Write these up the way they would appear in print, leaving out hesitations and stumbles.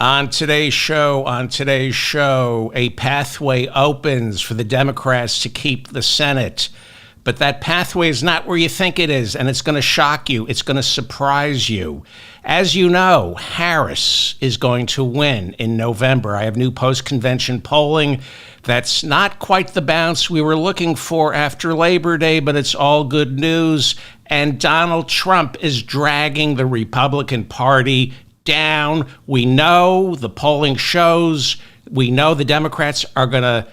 On today's show, a pathway opens for the Democrats to keep the Senate. But that pathway is not where you think it is, and it's going to shock you. It's going to surprise you. As you know, Harris is going to win in November. I have new post-convention polling. That's not quite the bounce we were looking for after Labor Day, but it's all good news. And Donald Trump is dragging the Republican Party down. We know, the polling shows, we know the Democrats are going to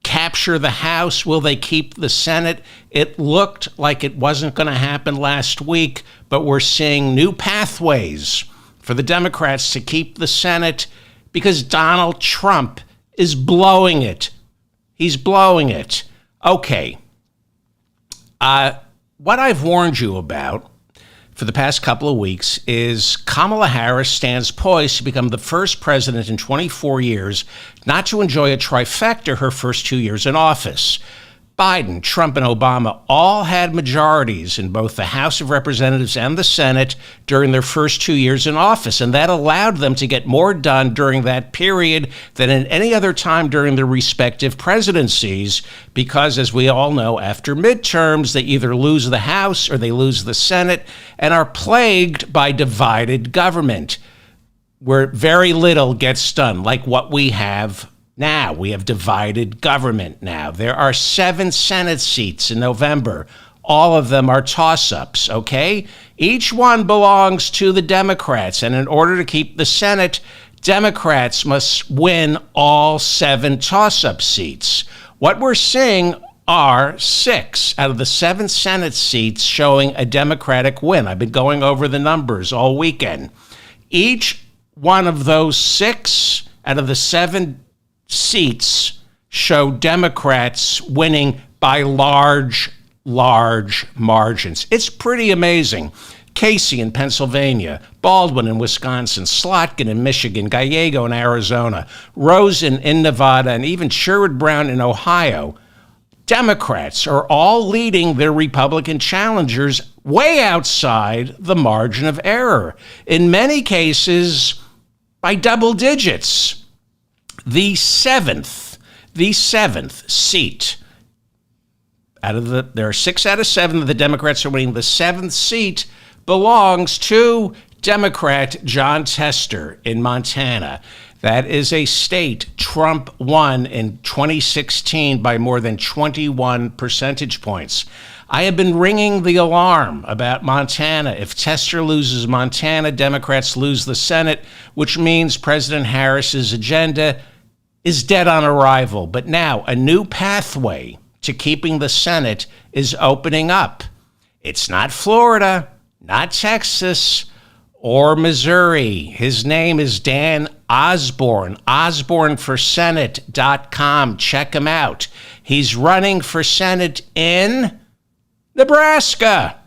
capture the House. Will they keep the Senate? It looked like it wasn't going to happen last week, but we're seeing new pathways for the Democrats to keep the Senate because Donald Trump is blowing it. He's blowing it. Okay. What I've warned you about for the past couple of weeks is Kamala Harris stands poised to become the first president in 24 years not to enjoy a trifecta her first 2 years in office. Biden, Trump, and Obama all had majorities in both the House of Representatives and the Senate during their first 2 years in office, and that allowed them to get more done during that period than at any other time during their respective presidencies, because, as we all know, after midterms, they either lose the House or they lose the Senate and are plagued by divided government, where very little gets done, like what we have now. We have divided government now. There are 7 Senate seats in November. All of them are toss-ups, okay? Each one belongs to the Democrats, and in order to keep the Senate, Democrats must win all 7 toss-up seats. What we're seeing are 6 out of the 7 Senate seats showing a Democratic win. I've been going over the numbers all weekend. Each one of those 6 out of the 7 seats show Democrats winning by large margins. It's pretty amazing. Casey in Pennsylvania, Baldwin in Wisconsin, Slotkin in Michigan, Gallego in Arizona, Rosen in Nevada, and even Sherrod Brown in Ohio. Democrats are all leading their Republican challengers way outside the margin of error, in many cases by double digits. The seventh seat there are 6 out of 7 that the Democrats are winning. The 7th seat belongs to Democrat Jon Tester in Montana. That is a state Trump won in 2016 by more than 21 percentage points. I have been ringing the alarm about Montana. If Tester loses Montana, Democrats lose the Senate, which means President Harris's agenda is dead on arrival. But now a new pathway to keeping the Senate is opening up. It's not Florida, not Texas, or Missouri. His name is Dan Osborne, osborneforsenate.com. Check him out. He's running for Senate in Nebraska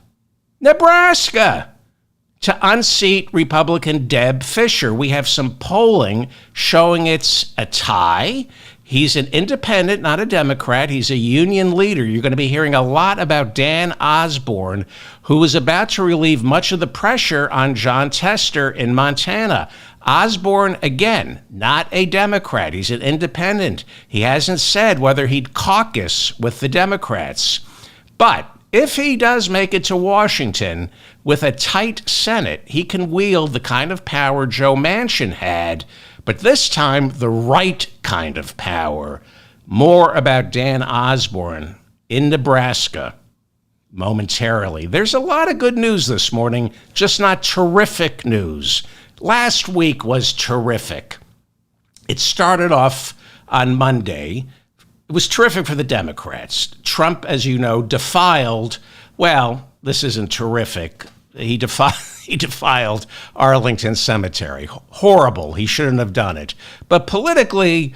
to unseat Republican Deb Fischer. We have some polling showing it's a tie. He's an independent, not a Democrat. He's a union leader. You're going to be hearing a lot about Dan Osborne, who is about to relieve much of the pressure on Jon Tester in Montana. Osborne, again, not a Democrat. He's an independent. He hasn't said whether he'd caucus with the Democrats. But if he does make it to Washington with a tight Senate, he can wield the kind of power Joe Manchin had, but this time the right kind of power. More about Dan Osborne in Nebraska momentarily. There's a lot of good news this morning, just not terrific news. Last week was terrific. It started off on Monday. It was terrific for the Democrats. Trump, as you know, this isn't terrific. He defiled Arlington Cemetery. Horrible. He shouldn't have done it. But politically,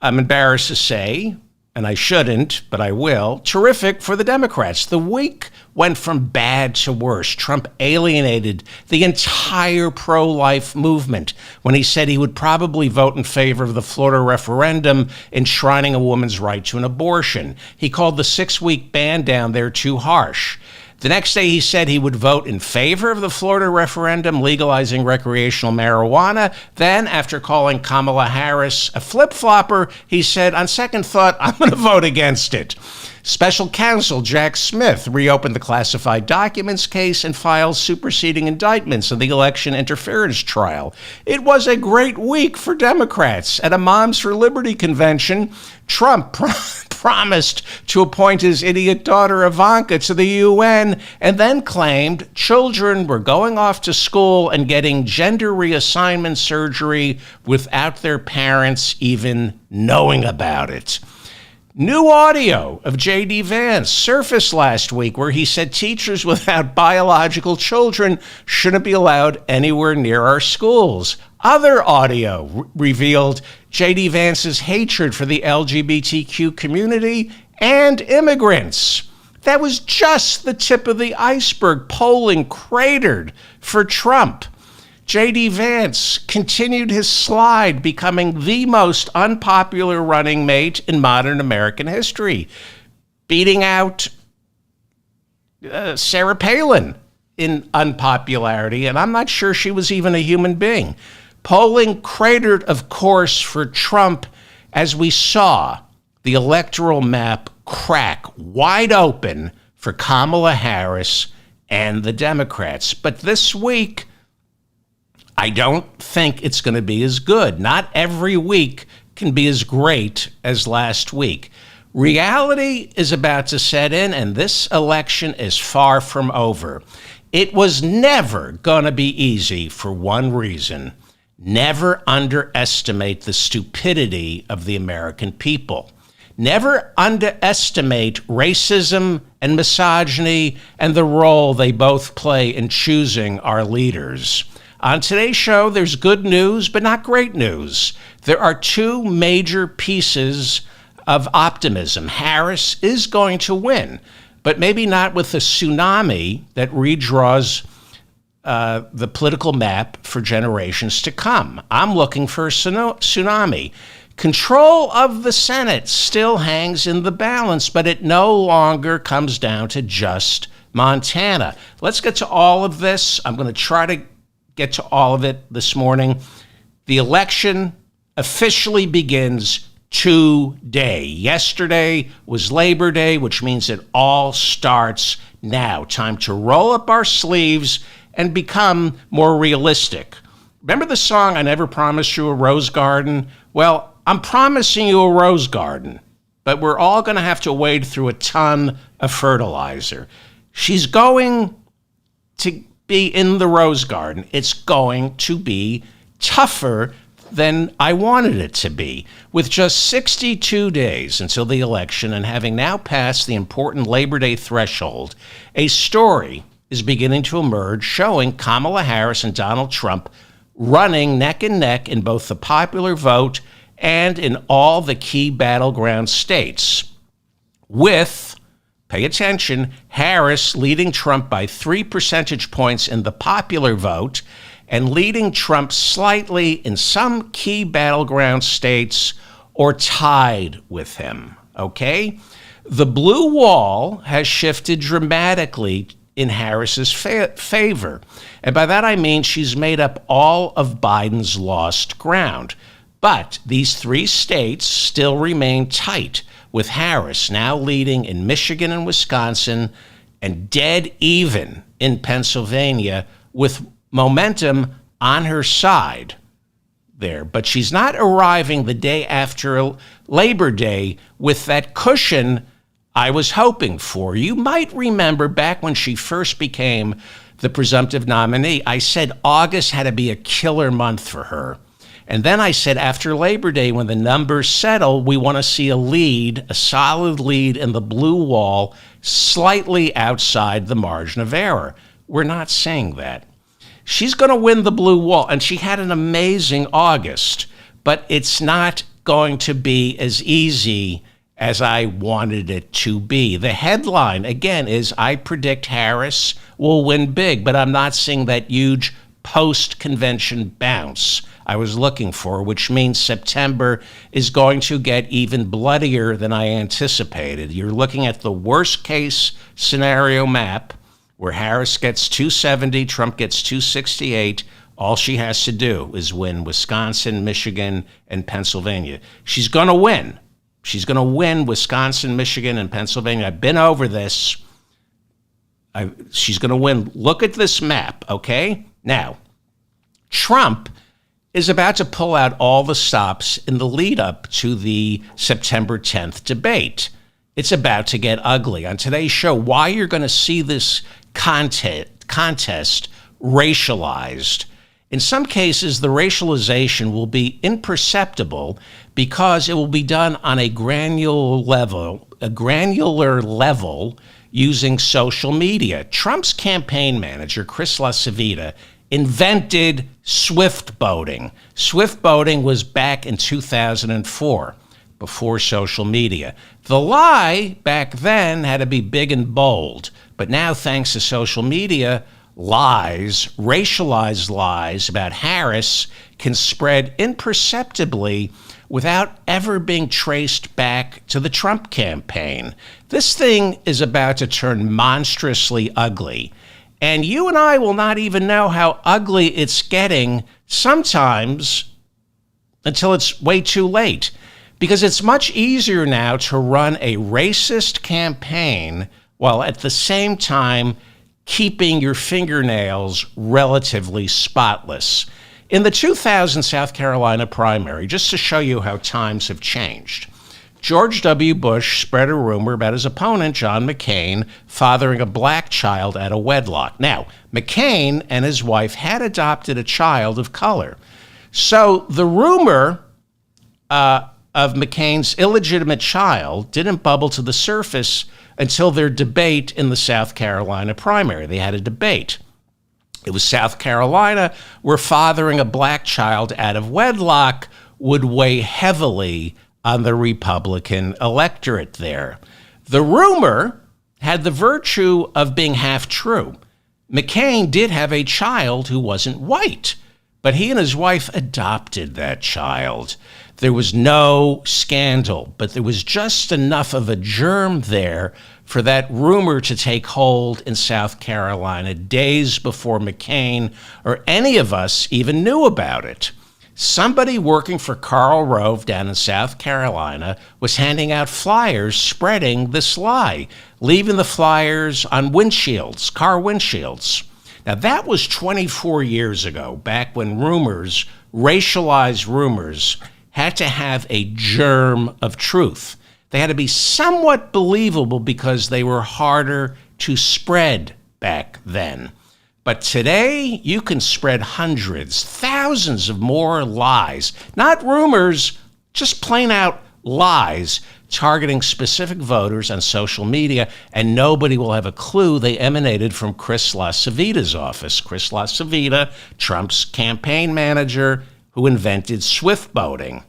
I'm embarrassed to say, and I shouldn't, but I will, terrific for the Democrats. The week went from bad to worse. Trump alienated the entire pro-life movement when he said he would probably vote in favor of the Florida referendum enshrining a woman's right to an abortion. He called the 6-week ban down there too harsh. The next day, he said he would vote in favor of the Florida referendum legalizing recreational marijuana. Then, after calling Kamala Harris a flip-flopper, he said, on second thought, I'm going to vote against it. Special counsel Jack Smith reopened the classified documents case and filed superseding indictments in the election interference trial. It was a great week for Democrats. At a Moms for Liberty convention, Trump promised to appoint his idiot daughter Ivanka to the UN and then claimed children were going off to school and getting gender reassignment surgery without their parents even knowing about it. New audio of J.D. Vance surfaced last week where he said teachers without biological children shouldn't be allowed anywhere near our schools. Other audio revealed J.D. Vance's hatred for the LGBTQ community and immigrants. That was just the tip of the iceberg. Polling cratered for Trump. J.D. Vance continued his slide, becoming the most unpopular running mate in modern American history, beating out Sarah Palin in unpopularity, and I'm not sure she was even a human being. Polling cratered, of course, for Trump as we saw the electoral map crack wide open for Kamala Harris and the Democrats. But this week, I don't think it's going to be as good. Not every week can be as great as last week. Reality is about to set in, and this election is far from over. It was never going to be easy for one reason. Never underestimate the stupidity of the American people. Never underestimate racism and misogyny and the role they both play in choosing our leaders. On today's show, there's good news, but not great news. There are two major pieces of optimism. Harris is going to win, but maybe not with the tsunami that redraws the political map for generations to come. I'm looking for a tsunami. Control of the Senate still hangs in the balance, but it no longer comes down to just Montana. Let's get to all of this. I'm going to try to get to all of it this morning. The election officially begins today. Yesterday was Labor Day, which means it all starts now. Time to roll up our sleeves and become more realistic. Remember the song, I Never Promised You a Rose Garden? Well, I'm promising you a rose garden, but we're all going to have to wade through a ton of fertilizer. She's going to be in the rose garden. It's going to be tougher than I wanted it to be. With just 62 days until the election and having now passed the important Labor Day threshold, a story is beginning to emerge showing Kamala Harris and Donald Trump running neck and neck in both the popular vote and in all the key battleground states, with, pay attention, Harris leading Trump by 3 percentage points in the popular vote and leading Trump slightly in some key battleground states or tied with him, okay? The blue wall has shifted dramatically in Harris's favor. And by that I mean she's made up all of Biden's lost ground. But these 3 states still remain tight, with Harris now leading in Michigan and Wisconsin and dead even in Pennsylvania, with momentum on her side there. But she's not arriving the day after Labor Day with that cushion I was hoping for. You might remember back when she first became the presumptive nominee, I said August had to be a killer month for her. And then I said after Labor Day, when the numbers settle, we want to see a lead, a solid lead in the blue wall, slightly outside the margin of error. We're not seeing that. She's going to win the blue wall, and she had an amazing August, but it's not going to be as easy as I wanted it to be. The headline, again, is I predict Harris will win big, but I'm not seeing that huge post-convention bounce I was looking for, which means September is going to get even bloodier than I anticipated. You're looking at the worst case scenario map where Harris gets 270, Trump gets 268. All she has to do is win Wisconsin, Michigan, and Pennsylvania. She's going to win. She's going to win Wisconsin, Michigan, and Pennsylvania. I've been over this. She's going to win. Look at this map, okay? Now, Trump is about to pull out all the stops in the lead up to the September 10th debate. It's about to get ugly. On today's show, why you're going to see this contest racialized. In some cases, the racialization will be imperceptible because it will be done on a granular level using social media. Trump's campaign manager, Chris LaCivita, invented swift voting. Swift voting was back in 2004, before social media. The lie back then had to be big and bold, but now, thanks to social media, lies, racialized lies about Harris can spread imperceptibly without ever being traced back to the Trump campaign. This thing is about to turn monstrously ugly. And you and I will not even know how ugly it's getting sometimes until it's way too late. Because it's much easier now to run a racist campaign while at the same time keeping your fingernails relatively spotless. In the 2000 South Carolina primary, just to show you how times have changed, George W. Bush spread a rumor about his opponent, John McCain, fathering a black child out of wedlock. Now, McCain and his wife had adopted a child of color. So the rumor of McCain's illegitimate child didn't bubble to the surface until their debate in the South Carolina primary. They had a debate. It was South Carolina, where fathering a black child out of wedlock would weigh heavily on the Republican electorate there. The rumor had the virtue of being half true. McCain did have a child who wasn't white, but he and his wife adopted that child. There was no scandal, but there was just enough of a germ there for that rumor to take hold in South Carolina days before McCain or any of us even knew about it. Somebody working for Karl Rove down in South Carolina was handing out flyers spreading this lie, leaving the flyers on windshields, car windshields. Now, that was 24 years ago, back when rumors, racialized rumors, had to have a germ of truth. They had to be somewhat believable because they were harder to spread back then. But today, you can spread hundreds, thousands of more lies, not rumors, just plain out lies, targeting specific voters on social media, and nobody will have a clue they emanated from Chris LaCivita's office. Chris LaCivita, Trump's campaign manager, who invented swift voting.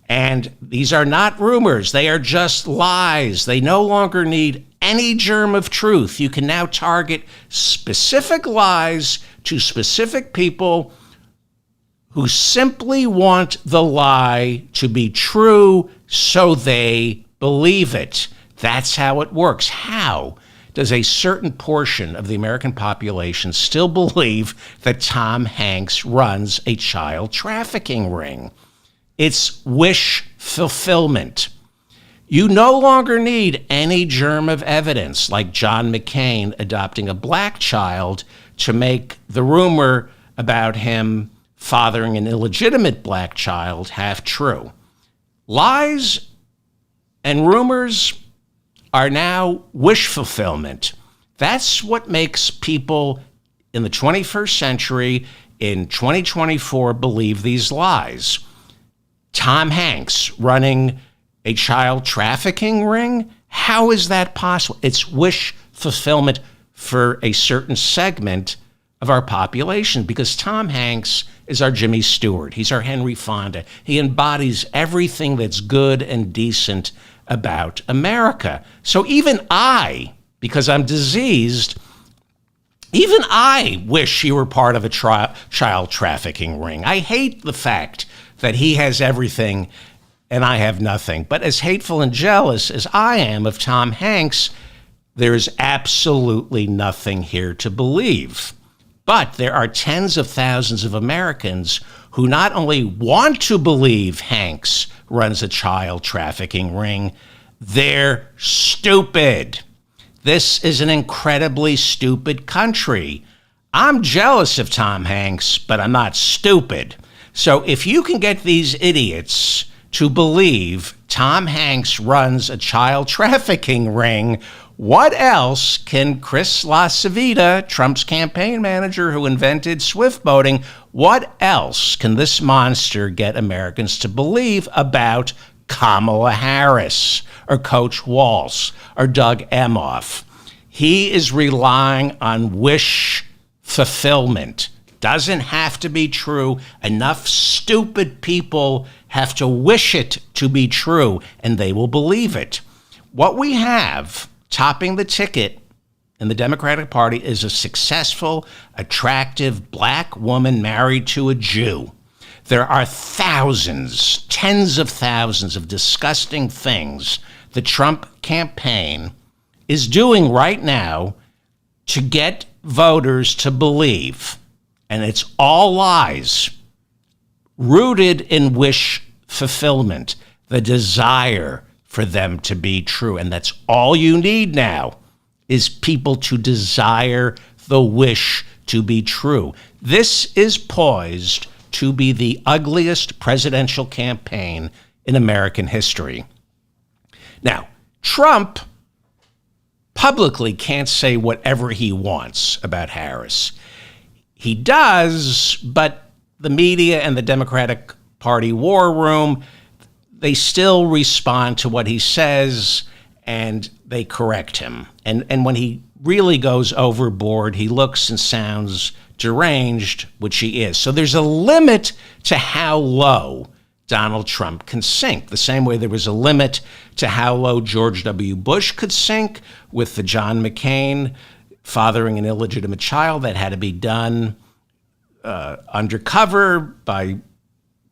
And these are not rumors. They are just lies. They no longer need any germ of truth. You can now target specific lies to specific people who simply want the lie to be true so they believe it. That's how it works. How does a certain portion of the American population still believe that Tom Hanks runs a child trafficking ring? It's wish fulfillment. You no longer need any germ of evidence, like John McCain adopting a black child, to make the rumor about him fathering an illegitimate black child half true. Lies and rumors are now wish fulfillment. That's what makes people in the 21st century, in 2024, believe these lies. Tom Hanks running a child trafficking ring? How is that possible? It's wish fulfillment for a certain segment of our population, because Tom Hanks is our Jimmy Stewart. He's our Henry Fonda. He embodies everything that's good and decent about America. So even I, because I'm diseased, even I wish he were part of a child trafficking ring. I hate the fact that he has everything and I have nothing. But as hateful and jealous as I am of Tom Hanks, There is absolutely nothing here to believe. But there are tens of thousands of Americans who not only want to believe Hanks runs a child trafficking ring, they're stupid. This is an incredibly stupid country. I'm jealous of Tom Hanks, but I'm not stupid. So if you can get these idiots to believe Tom Hanks runs a child trafficking ring, what else can Chris LaCivita, Trump's campaign manager who invented swift boating, what else can this monster get Americans to believe about Kamala Harris or Coach Walsh or Doug Emhoff? He is relying on wish fulfillment. Doesn't have to be true. Enough stupid people have to wish it to be true, and they will believe it. What we have topping the ticket in the Democratic Party is a successful, attractive black woman married to a Jew. There are thousands, tens of thousands of disgusting things the Trump campaign is doing right now to get voters to believe. And it's all lies, rooted in wish fulfillment, the desire for them to be true. And that's all you need now, is people to desire the wish to be true. This is poised to be the ugliest presidential campaign in American history. Now, Trump publicly can't say whatever he wants about Harris. He does, but the media and the Democratic Party war room, they still respond to what he says and they correct him. And when he really goes overboard, he looks and sounds deranged, which he is. So there's a limit to how low Donald Trump can sink, the same way there was a limit to how low George W. Bush could sink with the John McCain fathering an illegitimate child. That had to be done undercover by,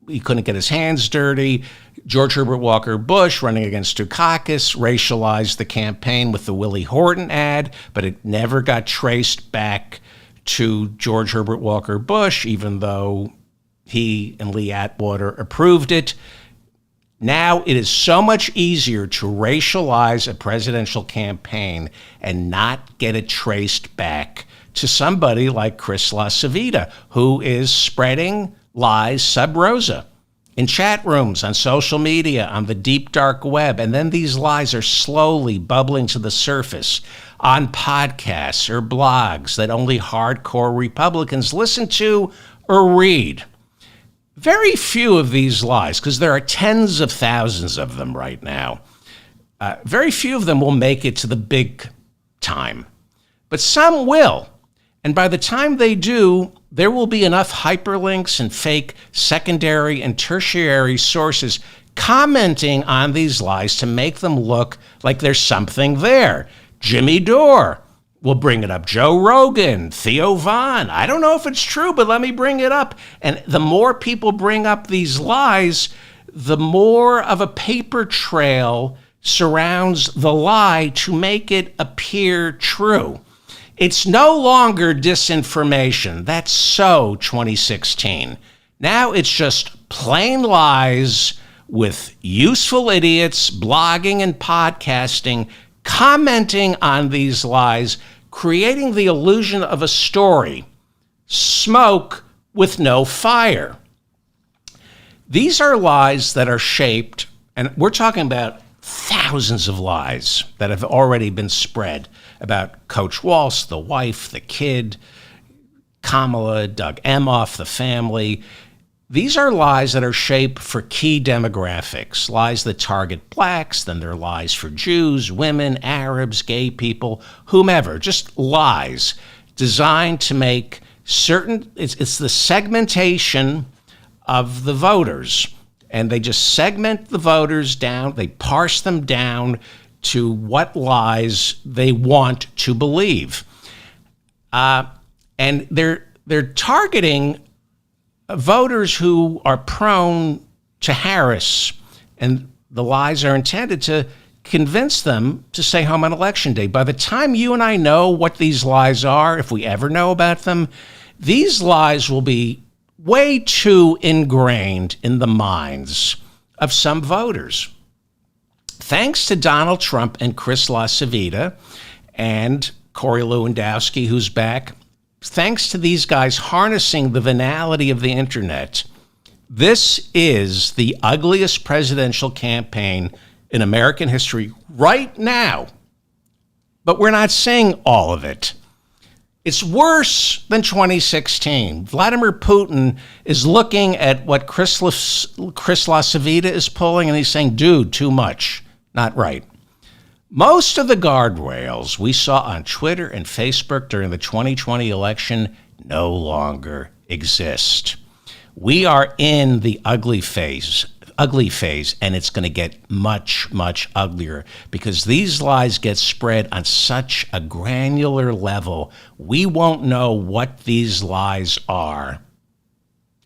he couldn't get his hands dirty. George Herbert Walker Bush, running against Dukakis, racialized the campaign with the Willie Horton ad, but it never got traced back to George Herbert Walker Bush, even though he and Lee Atwater approved it. Now it is so much easier to racialize a presidential campaign and not get it traced back to somebody like Chris LaCivita, who is spreading lies sub rosa in chat rooms, on social media, on the deep dark web. And then these lies are slowly bubbling to the surface on podcasts or blogs that only hardcore Republicans listen to or read. Very few of these lies, because there are tens of thousands of them right now, very few of them will make it to the big time. But some will. And by the time they do, there will be enough hyperlinks and fake secondary and tertiary sources commenting on these lies to make them look like there's something there. Jimmy Dore will bring it up. Joe Rogan, Theo Von. I don't know if it's true, but let me bring it up. And the more people bring up these lies, the more of a paper trail surrounds the lie to make it appear true. It's no longer disinformation. That's so 2016. Now it's just plain lies with useful idiots blogging and podcasting, commenting on these lies, creating the illusion of a story. Smoke with no fire. These are lies that are shaped, and we're talking about thousands of lies that have already been spread about Coach Walsh, the wife, the kid, Kamala, Doug Emhoff, the family. These are lies that are shaped for key demographics, lies that target blacks, then they're lies for Jews, women, Arabs, gay people, whomever, just lies designed to make certain, it's the segmentation of the voters. And they just segment the voters down, they parse them down to what lies they want to believe. And they're targeting voters who are prone to Harris, and the lies are intended to convince them to stay home on Election Day. By the time you and I know what these lies are, if we ever know about them, these lies will be way too ingrained in the minds of some voters. Thanks to Donald Trump and Chris LaCivita and Corey Lewandowski, who's back, thanks to these guys harnessing the venality of the internet, this is the ugliest presidential campaign in American history right now. But we're not saying all of it. It's worse than 2016. Vladimir Putin is looking at what Chris LaCivita is pulling, and he's saying, dude, too much. Not right. Most of the guardrails we saw on Twitter and Facebook during the 2020 election no longer exist. We are in the ugly phase, and it's going to get much, much uglier because these lies get spread on such a granular level. We won't know what these lies are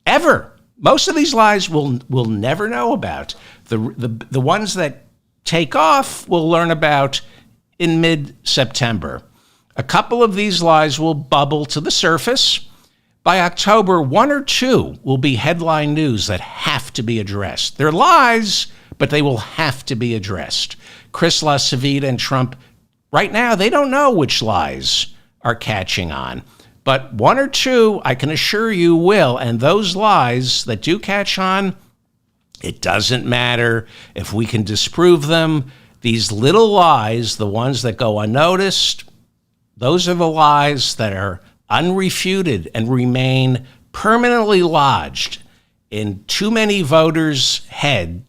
ever. Most of these lies we'll never know about. The ones that take off we'll learn about in mid-September. A couple of these lies will bubble to the surface. By October, one or two will be headline news that have to be addressed. They're lies, but they will have to be addressed. Chris LaCivita and Trump, right now, they don't know which lies are catching on. But one or two, I can assure you, will. And those lies that do catch on, it doesn't matter if we can disprove them. These little lies, the ones that go unnoticed, those are the lies that are unrefuted and remain permanently lodged in too many voters' heads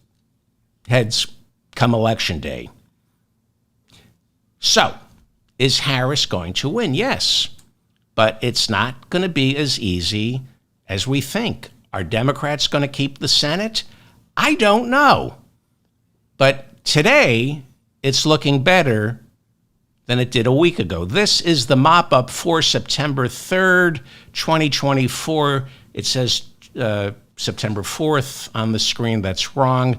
come Election Day. So, is Harris going to win? Yes, but it's not going to be as easy as we think. Are Democrats going to keep the Senate? I don't know. But today, it's looking better than it did a week ago. This is the mop-up for September 3rd, 2024. It says September 4th on the screen. That's wrong.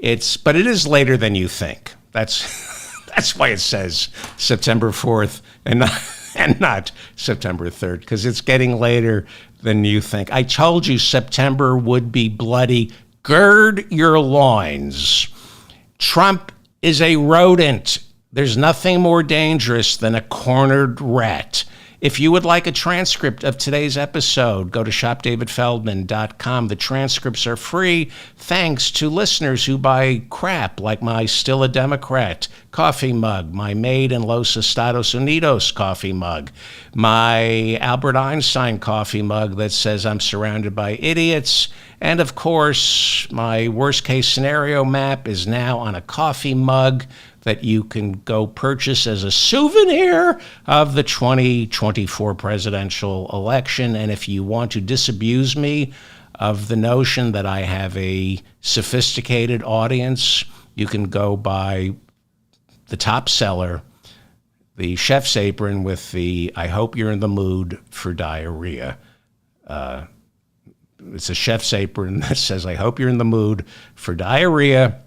But it is later than you think. That's why it says September 4th and not September 3rd, because it's getting later than you think. I told you September would be bloody. Gird your loins. Trump is a rodent. There's nothing more dangerous than a cornered rat. If you would like a transcript of today's episode, go to shopdavidfeldman.com. The transcripts are free thanks to listeners who buy crap like my Still a Democrat coffee mug, my Made in Los Estados Unidos coffee mug, my Albert Einstein coffee mug that says I'm surrounded by idiots, and of course, my worst case scenario map is now on a coffee mug that you can go purchase as a souvenir of the 2024 presidential election. And if you want to disabuse me of the notion that I have a sophisticated audience, you can go buy the top seller, the chef's apron with the I hope you're in the mood for diarrhea. It's a chef's apron that says, I hope you're in the mood for diarrhea.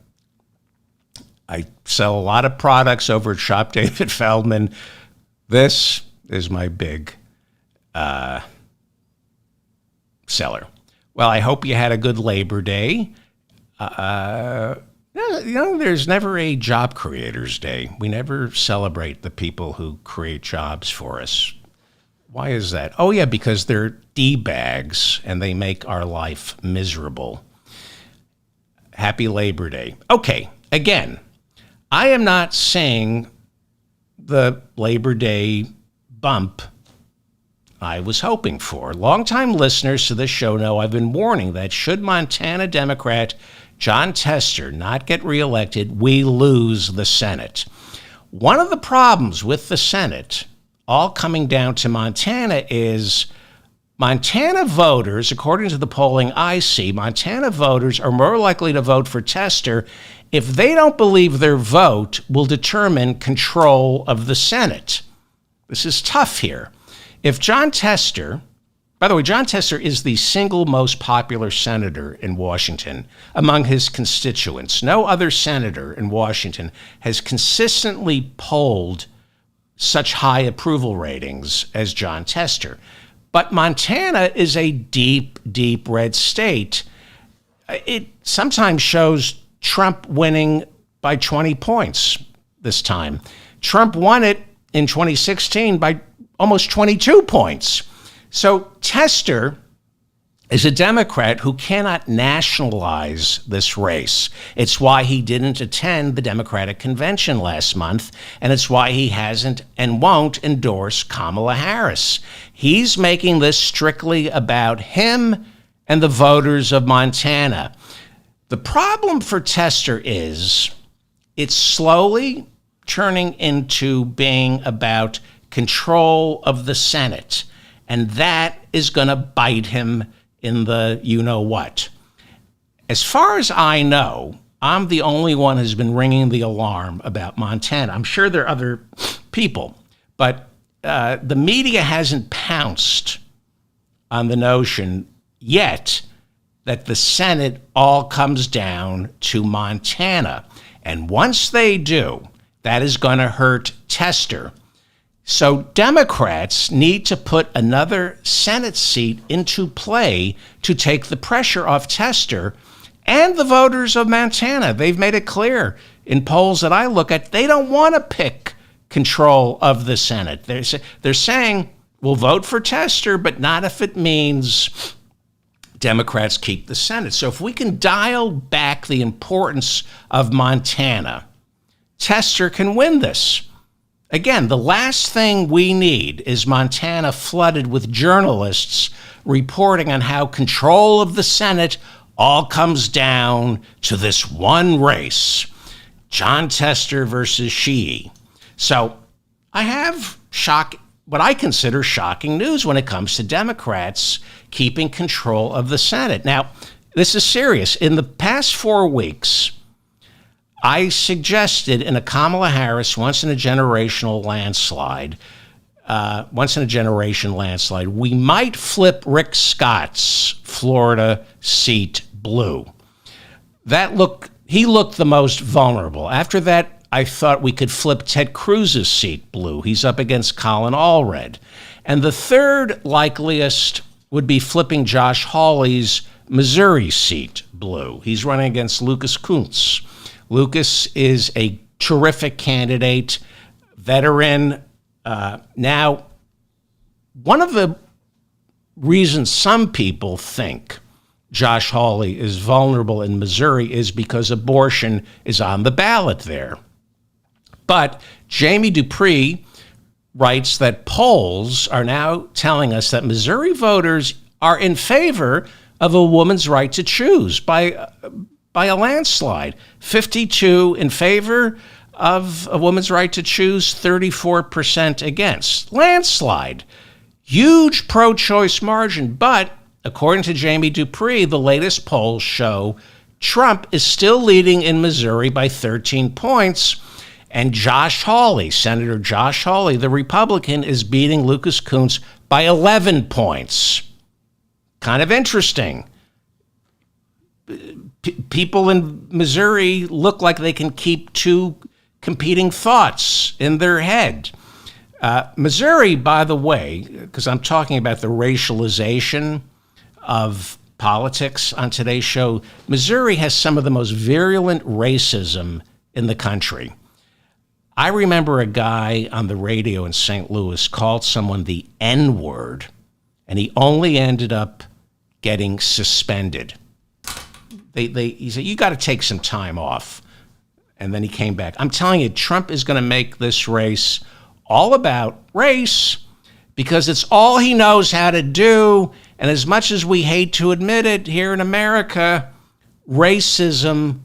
I sell a lot of products over at Shop David Feldman. This is my big seller. Well, I hope you had a good Labor Day. There's never a Job Creators Day. We never celebrate the people who create jobs for us. Why is that? Oh, yeah, because they're D-bags and they make our life miserable. Happy Labor Day. Okay, again, I am not saying the Labor Day bump I was hoping for. Longtime listeners to this show know I've been warning that should Montana Democrat Jon Tester not get reelected, we lose the Senate. One of the problems with the Senate, all coming down to Montana, is Montana voters, according to the polling I see, Montana voters are more likely to vote for Tester if they don't believe their vote will determine control of the Senate. This is tough here. If Jon Tester, By the way, John Tester is the single most popular senator in Washington among his constituents. No other senator in Washington has consistently polled such high approval ratings as John Tester. But Montana is a deep, deep red state. It sometimes shows Trump winning by 20 points this time. Trump won it in 2016 by almost 22 points. So Tester is a Democrat who cannot nationalize this race. It's why he didn't attend the Democratic convention last month, and it's why he hasn't and won't endorse Kamala Harris. He's making this strictly about him and the voters of Montana. The problem for Tester is it's slowly turning into being about control of the Senate. And that is going to bite him in the you-know-what. As far as I know, I'm the only one who's been ringing the alarm about Montana. I'm sure there are other people, but the media hasn't pounced on the notion yet that the Senate all comes down to Montana. And once they do, that is going to hurt Tester. So Democrats need to put another Senate seat into play to take the pressure off Tester and the voters of Montana. They've made it clear in polls that I look at, they don't want to pick control of the Senate. They're saying, we'll vote for Tester, but not if it means Democrats keep the Senate. So if we can dial back the importance of Montana, Tester can win this. Again, the last thing we need is Montana flooded with journalists reporting on how control of the Senate all comes down to this one race, John Tester versus Sheehy. So I have what I consider shocking news when it comes to Democrats keeping control of the Senate. Now, this is serious. In the past 4 weeks, I suggested in a Kamala Harris once-in-a-generation landslide, we might flip Rick Scott's Florida seat blue. He looked the most vulnerable. After that, I thought we could flip Ted Cruz's seat blue. He's up against Colin Allred. And the third likeliest would be flipping Josh Hawley's Missouri seat blue. He's running against Lucas Kunce. Lucas is a terrific candidate, veteran. Now, one of the reasons some people think Josh Hawley is vulnerable in Missouri is because abortion is on the ballot there. But Jamie Dupree writes that polls are now telling us that Missouri voters are in favor of a woman's right to choose by a landslide. 52 in favor of a woman's right to choose, 34% against. Landslide. Huge pro-choice margin. But according to Jamie Dupree, the latest polls show Trump is still leading in Missouri by 13 points. And Josh Hawley, Senator Josh Hawley, the Republican, is beating Lucas Kunce by 11 points. Kind of interesting. People in Missouri look like they can keep two competing thoughts in their head. Missouri, by the way, because I'm talking about the racialization of politics on today's show, Missouri has some of the most virulent racism in the country. I remember a guy on the radio in St. Louis called someone the N-word, and he only ended up getting suspended. He said, you got to take some time off. And then he came back. I'm telling you, Trump is going to make this race all about race because it's all he knows how to do. And as much as we hate to admit it here in America, racism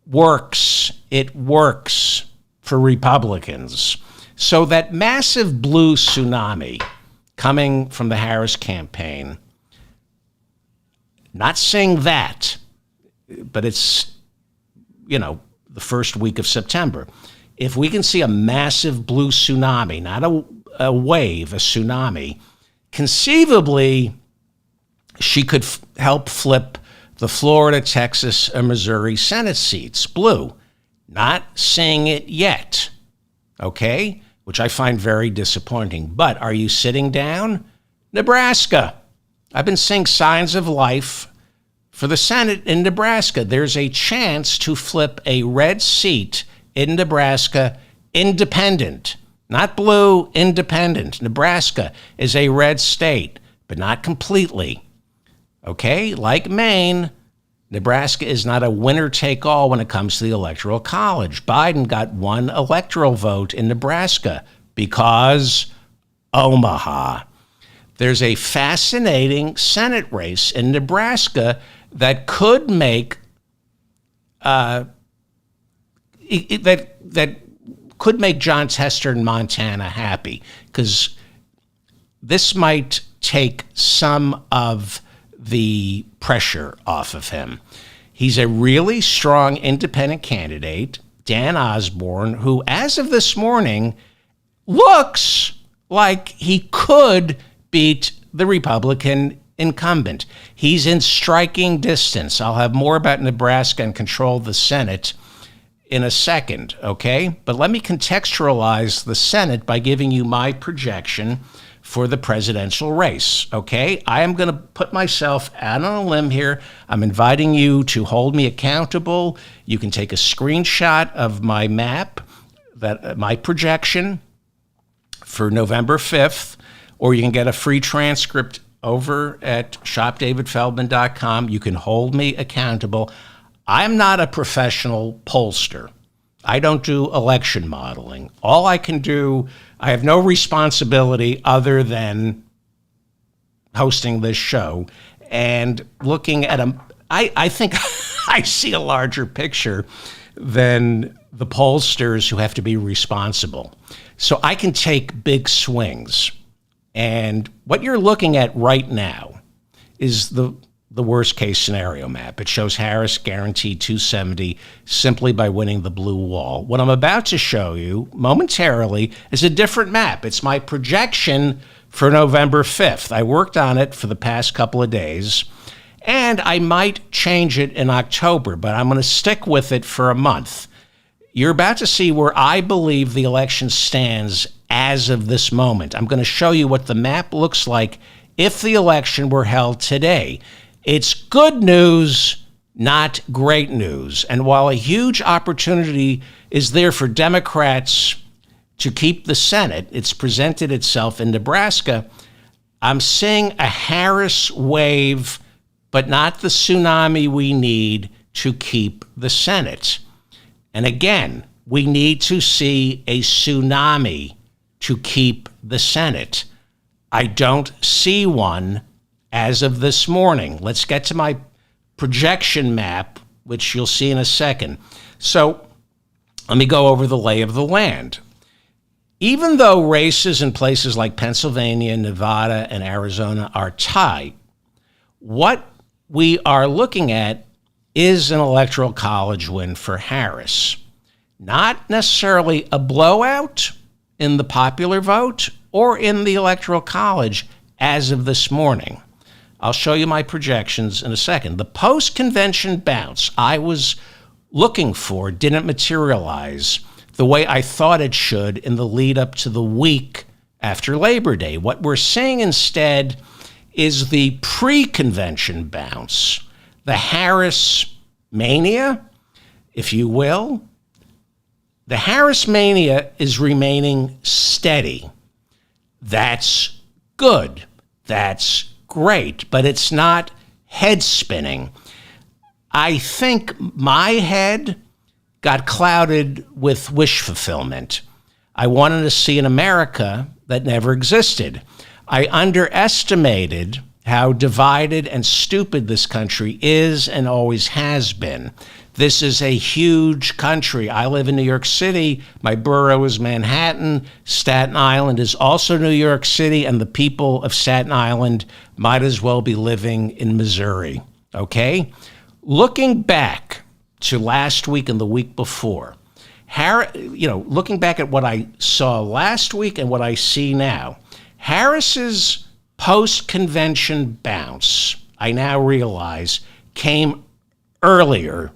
works. It works for Republicans. So that massive blue tsunami coming from the Harris campaign, not saying that, but it's, the first week of September. If we can see a massive blue tsunami, not a wave, a tsunami, conceivably she could help flip the Florida, Texas, and Missouri Senate seats blue. Not seeing it yet, okay? Which I find very disappointing. But are you sitting down? Nebraska. I've been seeing signs of life for the Senate in Nebraska. There's a chance to flip a red seat in Nebraska independent. Not blue, independent. Nebraska is a red state, but not completely. Okay, like Maine, Nebraska is not a winner-take-all when it comes to the Electoral College. Biden got one electoral vote in Nebraska because Omaha. There's a fascinating Senate race in Nebraska that could make that could make John Tester in Montana happy, because this might take some of the pressure off of him. He's a really strong independent candidate, Dan Osborne, who, as of this morning, looks like he could beat the Republican incumbent. He's in striking distance. I'll have more about Nebraska and control of the Senate in a second, okay? But let me contextualize the Senate by giving you my projection for the presidential race, okay? I am going to put myself out on a limb here. I'm inviting you to hold me accountable. You can take a screenshot of my map, my projection for November 5th, or you can get a free transcript over at shopdavidfeldman.com. You can hold me accountable. I'm not a professional pollster. I don't do election modeling. All I can do, I have no responsibility other than hosting this show and looking at I think I see a larger picture than the pollsters who have to be responsible. So I can take big swings. And what you're looking at right now is the worst case scenario map. It shows Harris guaranteed 270 simply by winning the blue wall. What I'm about to show you momentarily is a different map. It's my projection for November 5th. I worked on it for the past couple of days, and I might change it in October, but I'm going to stick with it for a month. You're about to see where I believe the election stands as of this moment. I'm going to show you what the map looks like if the election were held today. It's good news, not great news. And while a huge opportunity is there for Democrats to keep the Senate, it's presented itself in Nebraska, I'm seeing a Harris wave, but not the tsunami we need to keep the Senate. And again, we need to see a tsunami to keep the Senate. I don't see one as of this morning. Let's get to my projection map, which you'll see in a second. So let me go over the lay of the land. Even though races in places like Pennsylvania, Nevada, and Arizona are tight, what we are looking at is an electoral college win for Harris. Not necessarily a blowout in the popular vote or in the electoral college as of this morning. I'll show you my projections in a second. The post-convention bounce I was looking for didn't materialize the way I thought it should in the lead up to the week after Labor Day. What we're seeing instead is the pre-convention bounce, the Harris mania, if you will. The Harris mania is remaining steady. That's good. That's great, but it's not head spinning. I think my head got clouded with wish fulfillment. I wanted to see an America that never existed. I underestimated how divided and stupid this country is and always has been. This is a huge country. I live in New York City. My borough is Manhattan. Staten Island is also New York City, and the people of Staten Island might as well be living in Missouri, okay? Looking back to last week and the week before, looking back at what I saw last week and what I see now, Harris's post-convention bounce I now realize, came earlier.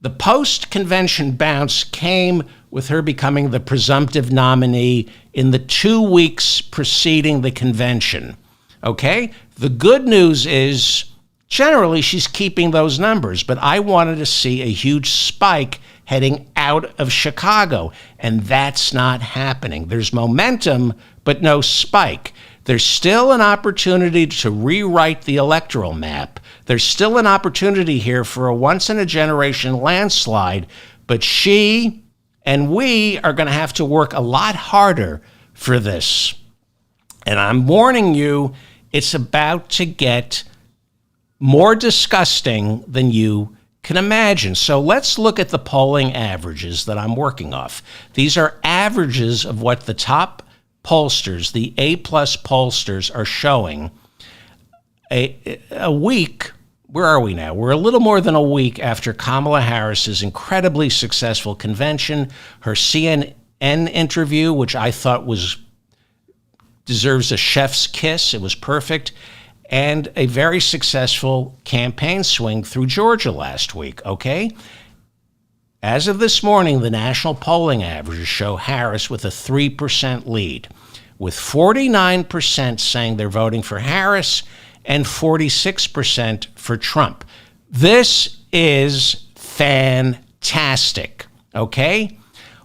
The post-convention bounce came with her becoming the presumptive nominee in the 2 weeks preceding the convention. Okay? The good news is, generally, she's keeping those numbers, but I wanted to see a huge spike heading out of Chicago, and that's not happening. There's momentum, but no spike. There's still an opportunity to rewrite the electoral map. There's still an opportunity here for a once-in-a-generation landslide, but she and we are going to have to work a lot harder for this. And I'm warning you, it's about to get more disgusting than you can imagine. So let's look at the polling averages that I'm working off. These are averages of what the top pollsters, the A-plus pollsters, are showing a week. Where are we now? We're a little more than a week after Kamala Harris's incredibly successful convention, her CNN interview, which I thought deserves a chef's kiss. It was perfect. And a very successful campaign swing through Georgia last week, okay? As of this morning, the national polling averages show Harris with a 3% lead, with 49% saying they're voting for Harris and 46% for Trump. This is fantastic, okay?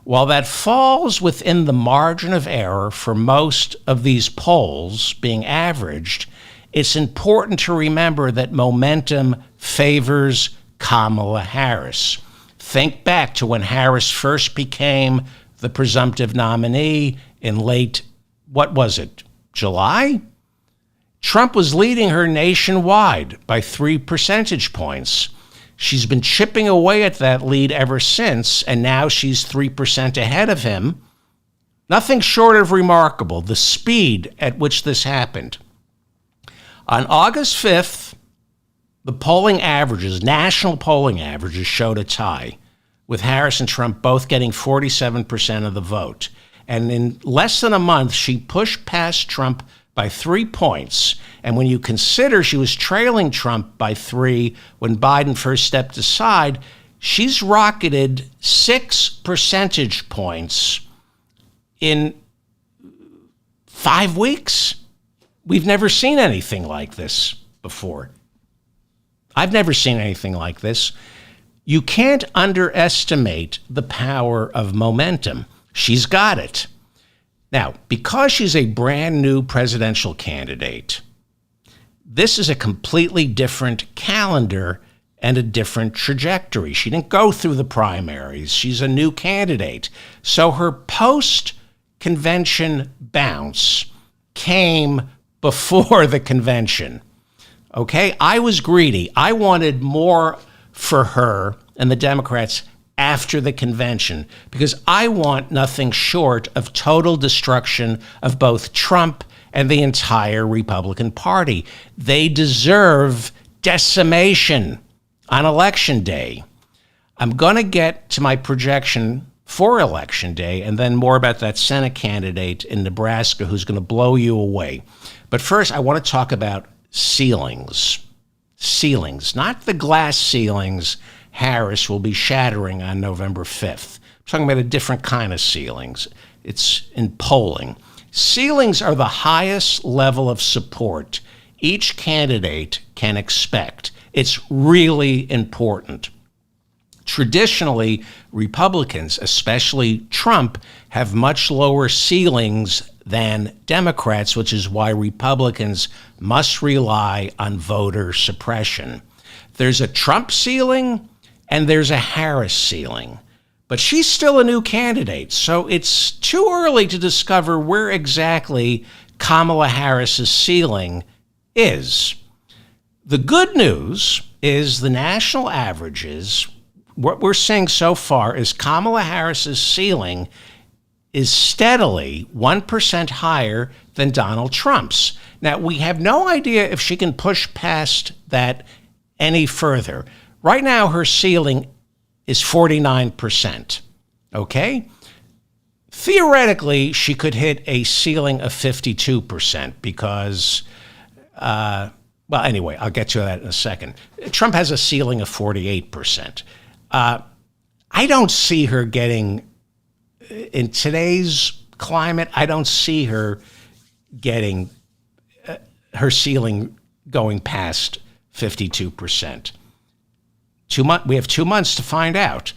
While that falls within the margin of error for most of these polls being averaged, it's important to remember that momentum favors Kamala Harris. Think back to when Harris first became the presumptive nominee in late, July? Trump was leading her nationwide by 3 percentage points. She's been chipping away at that lead ever since, and now she's 3% ahead of him. Nothing short of remarkable, the speed at which this happened. On August 5th, the polling averages, national polling averages, showed a tie, with Harris and Trump both getting 47% of the vote. And in less than a month, she pushed past Trump by 3 points. And when you consider she was trailing Trump by 3 when Biden first stepped aside, she's rocketed 6 percentage points in 5 weeks. We've never seen anything like this before. I've never seen anything like this. You can't underestimate the power of momentum. She's got it. Now, because she's a brand new presidential candidate, this is a completely different calendar and a different trajectory. She didn't go through the primaries. She's a new candidate. So her post-convention bounce came before the convention. Okay? I was greedy. I wanted more for her and the Democrats after the convention because I want nothing short of total destruction of both Trump and the entire Republican Party. They deserve decimation on Election Day. I'm going to get to my projection for Election Day and then more about that Senate candidate in Nebraska who's going to blow you away. But first, I want to talk about ceilings. Ceilings, not the glass ceilings Harris will be shattering on November 5th. I'm talking about a different kind of ceilings. It's in polling. Ceilings are the highest level of support each candidate can expect. It's really important. Traditionally, Republicans, especially Trump, have much lower ceilings than Democrats, which is why Republicans must rely on voter suppression. There's a Trump ceiling and there's a Harris ceiling, but she's still a new candidate, so it's too early to discover where exactly Kamala Harris's ceiling is. The good news is the national averages, what we're seeing so far is Kamala Harris's ceiling is steadily 1% higher than Donald Trump's. Now, we have no idea if she can push past that any further. Right now, her ceiling is 49%, okay? Theoretically, she could hit a ceiling of 52% because, Well, anyway, I'll get to that in a second. Trump has a ceiling of 48%. I don't see her getting, in today's climate, I don't see her getting her ceiling going past 52%. We have 2 months to find out.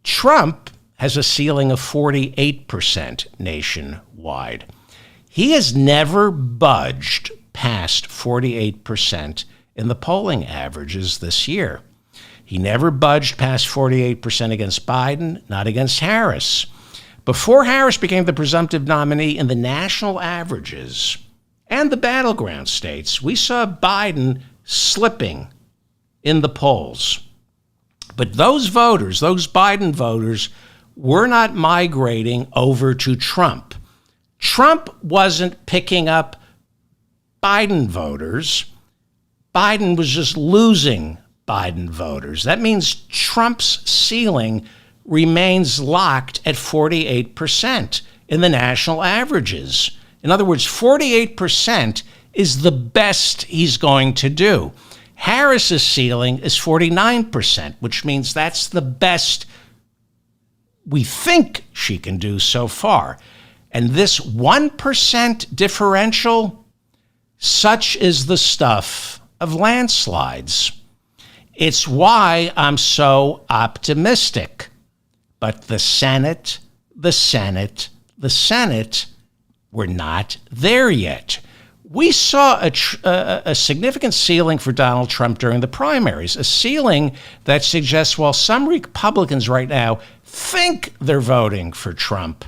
Trump has a ceiling of 48% nationwide. He has never budged past 48% in the polling averages this year. He never budged past 48% against Biden, not against Harris. Before Harris became the presumptive nominee in the national averages and the battleground states, we saw Biden slipping in the polls. But those voters, those Biden voters, were not migrating over to Trump. Trump wasn't picking up Biden voters. Biden was just losing Biden voters. That means Trump's ceiling remains locked at 48% in the national averages. In other words, 48% is the best he's going to do. Harris's ceiling is 49%, which means that's the best we think she can do so far. And this 1% differential, such is the stuff of landslides. It's why I'm so optimistic. But the Senate, we're not there yet. We saw a significant ceiling for Donald Trump during the primaries, a ceiling that suggests while some Republicans right now think they're voting for Trump,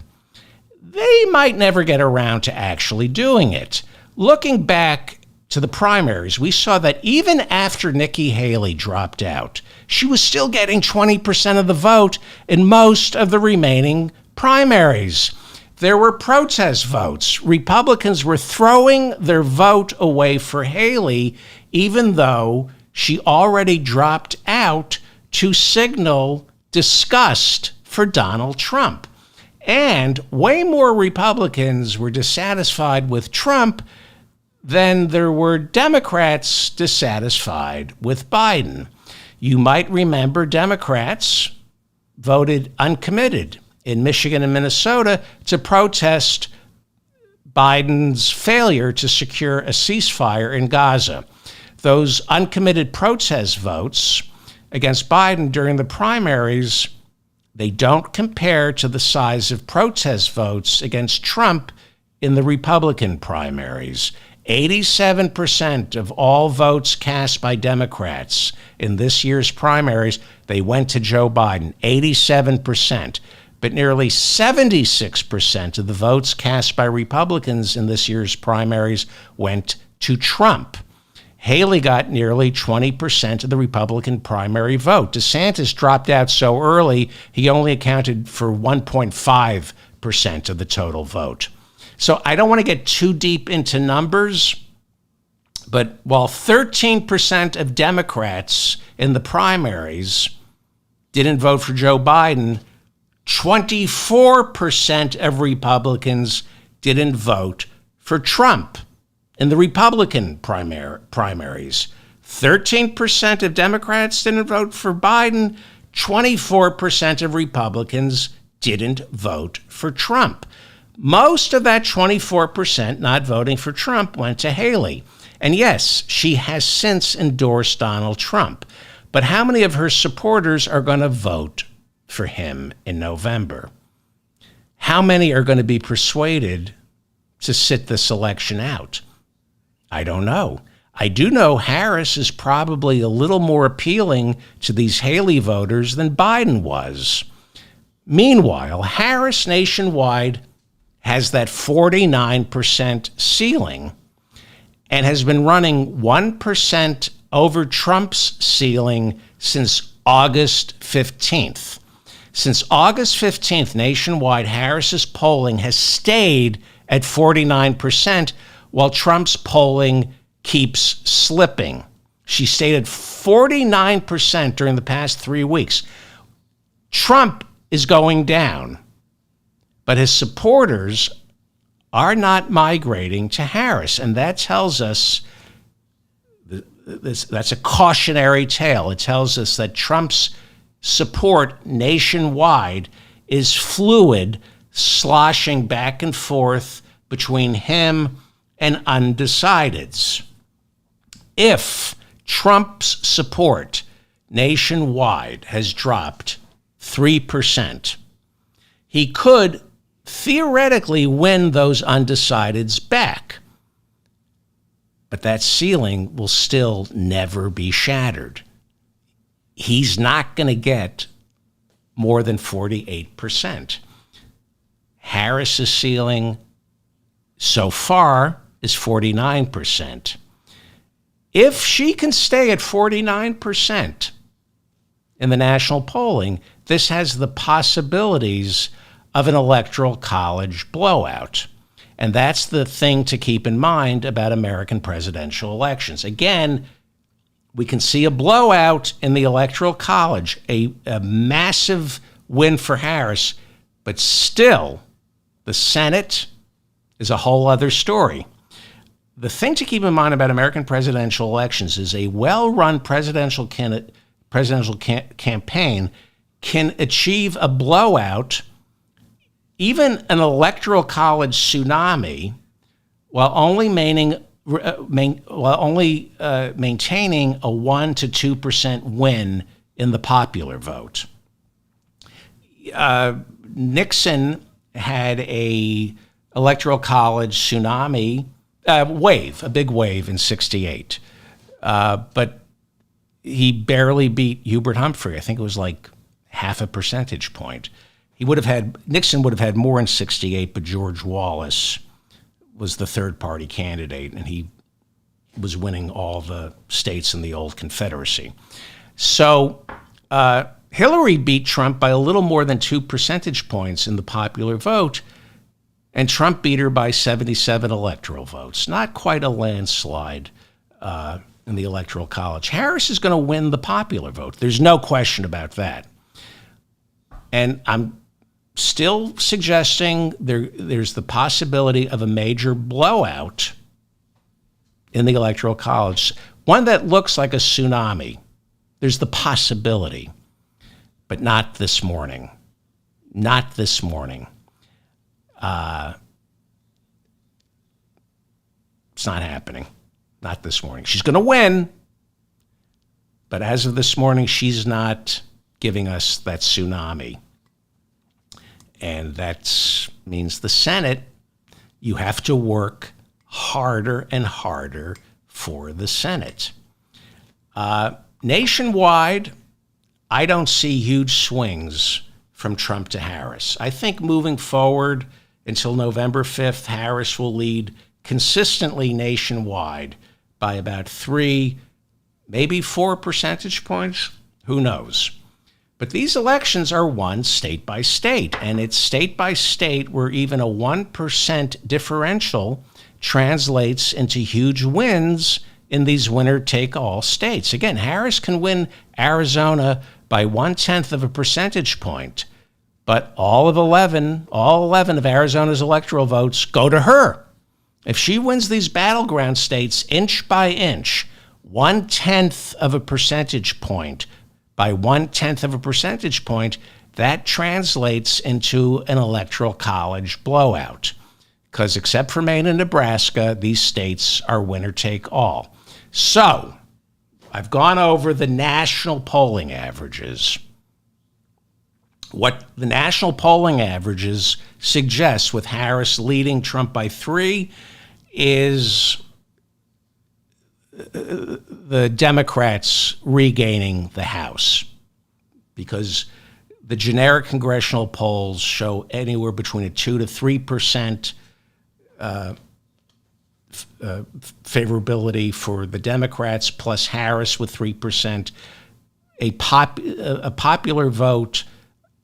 they might never get around to actually doing it. Looking back to the primaries, we saw that even after Nikki Haley dropped out, she was still getting 20% of the vote in most of the remaining primaries. There were protest votes. Republicans were throwing their vote away for Haley, even though she already dropped out, to signal disgust for Donald Trump. And way more Republicans were dissatisfied with Trump than there were Democrats dissatisfied with Biden. You might remember Democrats voted uncommitted in Michigan and Minnesota to protest Biden's failure to secure a ceasefire in Gaza. Those uncommitted protest votes against Biden during the primaries, they don't compare to the size of protest votes against Trump in the Republican primaries. 87% of all votes cast by Democrats in this year's primaries, they went to Joe Biden, 87%. But nearly 76% of the votes cast by Republicans in this year's primaries went to Trump. Haley got nearly 20% of the Republican primary vote. DeSantis dropped out so early, he only accounted for 1.5% of the total vote. So I don't want to get too deep into numbers, but while 13% of Democrats in the primaries didn't vote for Joe Biden, 24% of Republicans didn't vote for Trump in the Republican primaries. 13% of Democrats didn't vote for Biden. 24% of Republicans didn't vote for Trump. Most of that 24% not voting for Trump went to Haley. And yes, she has since endorsed Donald Trump. But how many of her supporters are going to vote for him in November? How many are going to be persuaded to sit this election out? I don't know. I do know Harris is probably a little more appealing to these Haley voters than Biden was. Meanwhile, Harris nationwide has that 49% ceiling and has been running 1% over Trump's ceiling since August 15th. Since August 15th, nationwide, Harris's polling has stayed at 49%, while Trump's polling keeps slipping. She stayed at 49% during the past 3 weeks. Trump is going down, but his supporters are not migrating to Harris, and that tells us that's a cautionary tale. It tells us that Trump's support nationwide is fluid, sloshing back and forth between him and undecideds. If Trump's support nationwide has dropped 3%, he could theoretically win those undecideds back. But that ceiling will still never be shattered. He's not going to get more than 48%. Harris's ceiling so far is 49%. If she can stay at 49% in the national polling, this has the possibilities of an electoral college blowout. And that's the thing to keep in mind about American presidential elections. Again, we can see a blowout in the electoral college, a massive win for Harris, but still the Senate is a whole other story. The thing to keep in mind about American presidential elections is a well-run presidential campaign can achieve a blowout, even an electoral college tsunami, while only maintaining a 1 to 2% win in the popular vote. Nixon had a electoral college tsunami wave, a big wave in '68, but he barely beat Hubert Humphrey. I think it was like half a percentage point. Nixon would have had more in '68, but George Wallace was the third party candidate, and he was winning all the states in the old Confederacy. So Hillary beat Trump by a little more than 2 percentage points in the popular vote, and Trump beat her by 77 electoral votes. Not quite a landslide in the electoral college. Harris is going to win the popular vote. There's no question about that. And I'm still suggesting there's the possibility of a major blowout in the electoral college, one that looks like a tsunami. There's the possibility, but not this morning. Not this morning. It's not happening. Not this morning. She's going to win, but as of this morning, she's not giving us that tsunami. And that means the Senate, you have to work harder and harder for the Senate. Nationwide, I don't see huge swings from Trump to Harris. I think moving forward until November 5th, Harris will lead consistently nationwide by about 3, maybe 4 percentage points. Who knows? But these elections are won state by state, and it's state by state where even a 1% differential translates into huge wins in these winner-take-all states. Again, Harris can win Arizona by 0.1 of a percentage point, but all 11 of Arizona's electoral votes go to her. If she wins these battleground states inch by inch, 0.1 of a percentage point, by 0.1 of a percentage point, that translates into an electoral college blowout. Because except for Maine and Nebraska, these states are winner-take-all. So, I've gone over the national polling averages. What the national polling averages suggest, with Harris leading Trump by 3, is the Democrats regaining the House, because the generic congressional polls show anywhere between a 2 to 3% favorability for the Democrats, plus Harris with 3%. A popular vote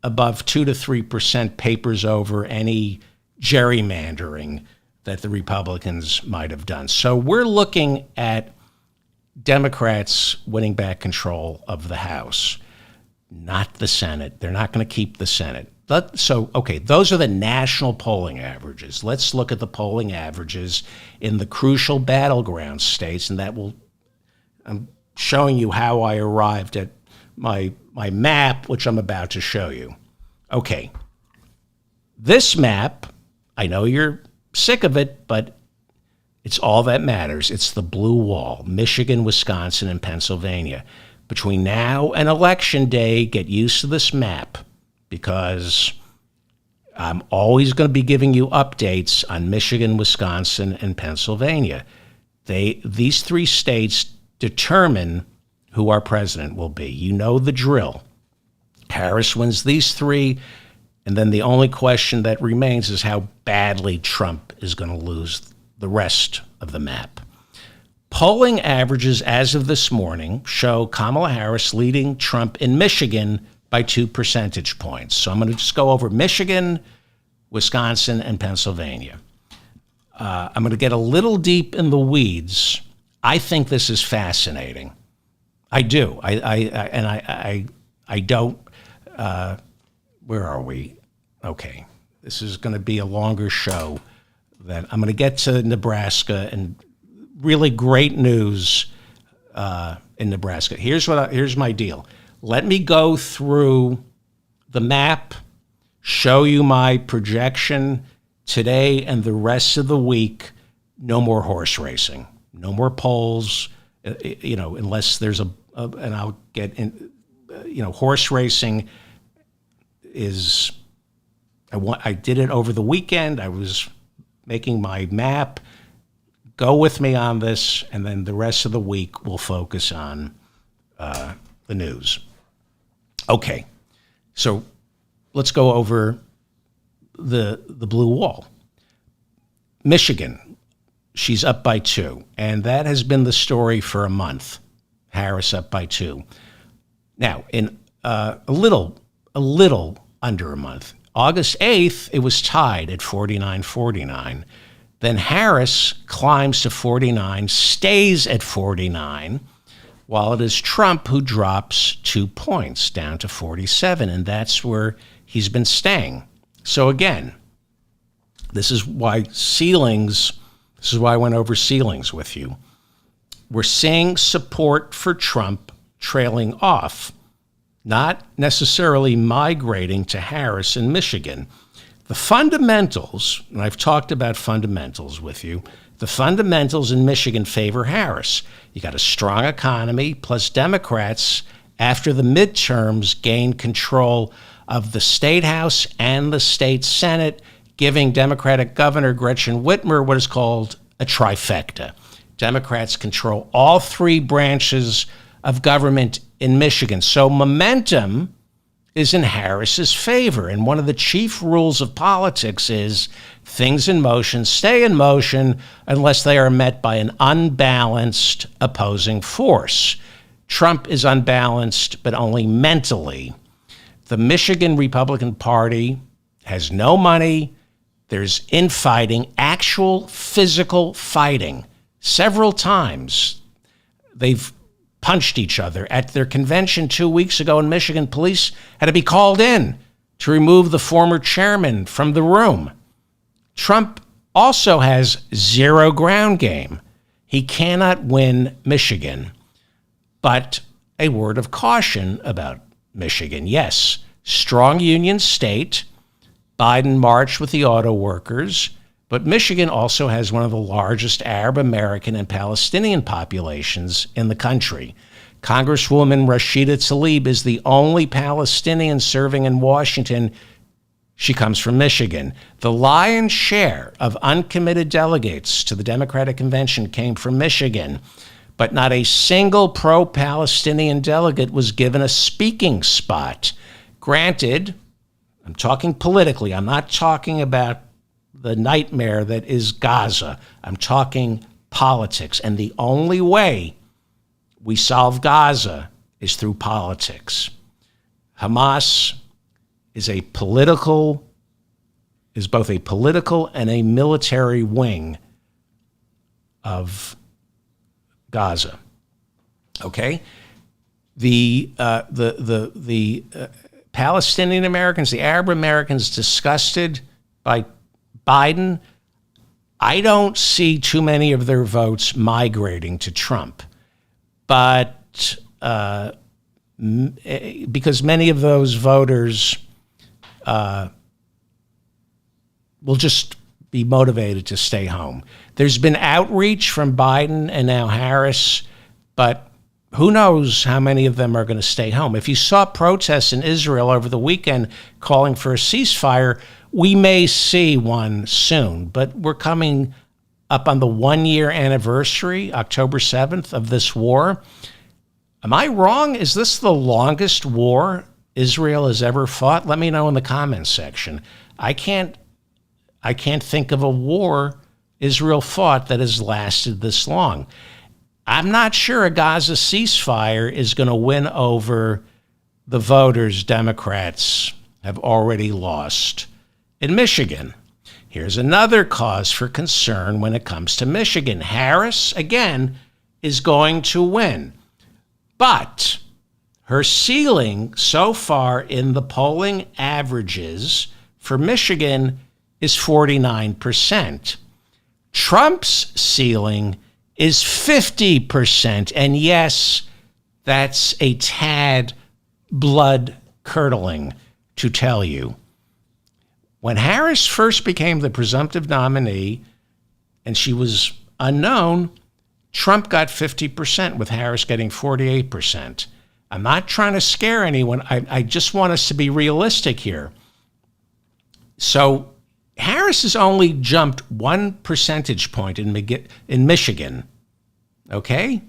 above 2 to 3% papers over any gerrymandering that the Republicans might have done. So we're looking at Democrats winning back control of the House, not the Senate. They're not going to keep the Senate. Okay, those are the national polling averages. Let's look at the polling averages in the crucial battleground states, and that will I'm showing you how I arrived at my map, which I'm about to show you. Okay. This map, I know you're sick of it, but it's all that matters. It's the blue wall, Michigan, Wisconsin, and Pennsylvania. Between now and Election Day, get used to this map because I'm always going to be giving you updates on Michigan, Wisconsin, and Pennsylvania. These three states determine who our president will be. You know the drill. Harris wins these three, and then the only question that remains is how badly Trump is going to lose the rest of the map. Polling averages as of this morning show Kamala Harris leading Trump in Michigan by 2 percentage points. So I'm going to just go over Michigan, Wisconsin, and Pennsylvania. I'm going to get a little deep in the weeds. I think this is fascinating. I do. I don't. Where are we? Okay. This is going to be a longer show. That I'm going to get to Nebraska and really great news in Nebraska. Here's my deal. Let me go through the map, show you my projection today and the rest of the week. No more horse racing, no more polls. Unless there's and I'll get in. Horse racing is. I did it over the weekend. I was making my map. Go with me on this, and then the rest of the week we'll focus on the news. Okay, so let's go over the blue wall. Michigan, she's up by 2, and that has been the story for a month. Harris up by 2. Now, in a little under a month, August 8th, it was tied at 49-49. Then Harris climbs to 49, stays at 49, while it is Trump who drops 2 points down to 47, and that's where he's been staying. So again, this is why I went over ceilings with you. We're seeing support for Trump trailing off, not necessarily migrating to Harris in Michigan. The fundamentals, and I've talked about fundamentals with you, the fundamentals in Michigan favor Harris. You got a strong economy, plus Democrats, after the midterms, gained control of the State House and the State Senate, giving Democratic Governor Gretchen Whitmer what is called a trifecta. Democrats control all 3 branches of government in Michigan. So momentum is in Harris's favor. And one of the chief rules of politics is things in motion stay in motion unless they are met by an unbalanced opposing force. Trump is unbalanced, but only mentally. The Michigan Republican Party has no money. There's infighting, actual physical fighting. Several times they've punched each other. At their convention 2 weeks ago in Michigan, police had to be called in to remove the former chairman from the room. Trump also has 0 ground game. He cannot win Michigan. But a word of caution about Michigan. Yes, strong union state. Biden marched with the auto workers. But Michigan also has one of the largest Arab American and Palestinian populations in the country. Congresswoman Rashida Tlaib is the only Palestinian serving in Washington. She comes from Michigan. The lion's share of uncommitted delegates to the Democratic Convention came from Michigan, but not a single pro-Palestinian delegate was given a speaking spot. Granted, I'm talking politically. I'm not talking about the nightmare that is Gaza. I'm talking politics. And the only way we solve Gaza is through politics. Hamas is both a political and a military wing of Gaza. Okay? The Palestinian Americans, the Arab Americans disgusted by Biden, I don't see too many of their votes migrating to Trump. but because many of those voters will just be motivated to stay home. There's been outreach from Biden and now Harris, but who knows how many of them are going to stay home. If you saw protests in Israel over the weekend calling for a ceasefire, we may see one soon, but we're coming up on the 1-year anniversary, October 7th, of this war. Am I wrong? Is this the longest war Israel has ever fought? Let me know in the comments section. I can't think of a war Israel fought that has lasted this long. I'm not sure a Gaza ceasefire is going to win over the voters Democrats have already lost in Michigan. Here's another cause for concern when it comes to Michigan. Harris, again, is going to win. But her ceiling so far in the polling averages for Michigan is 49%. Trump's ceiling is 50%. And yes, that's a tad blood-curdling to tell you. When Harris first became the presumptive nominee and she was unknown, Trump got 50%, with Harris getting 48%. I'm not trying to scare anyone. I just want us to be realistic here. So Harris has only jumped 1 percentage point in Michigan, okay?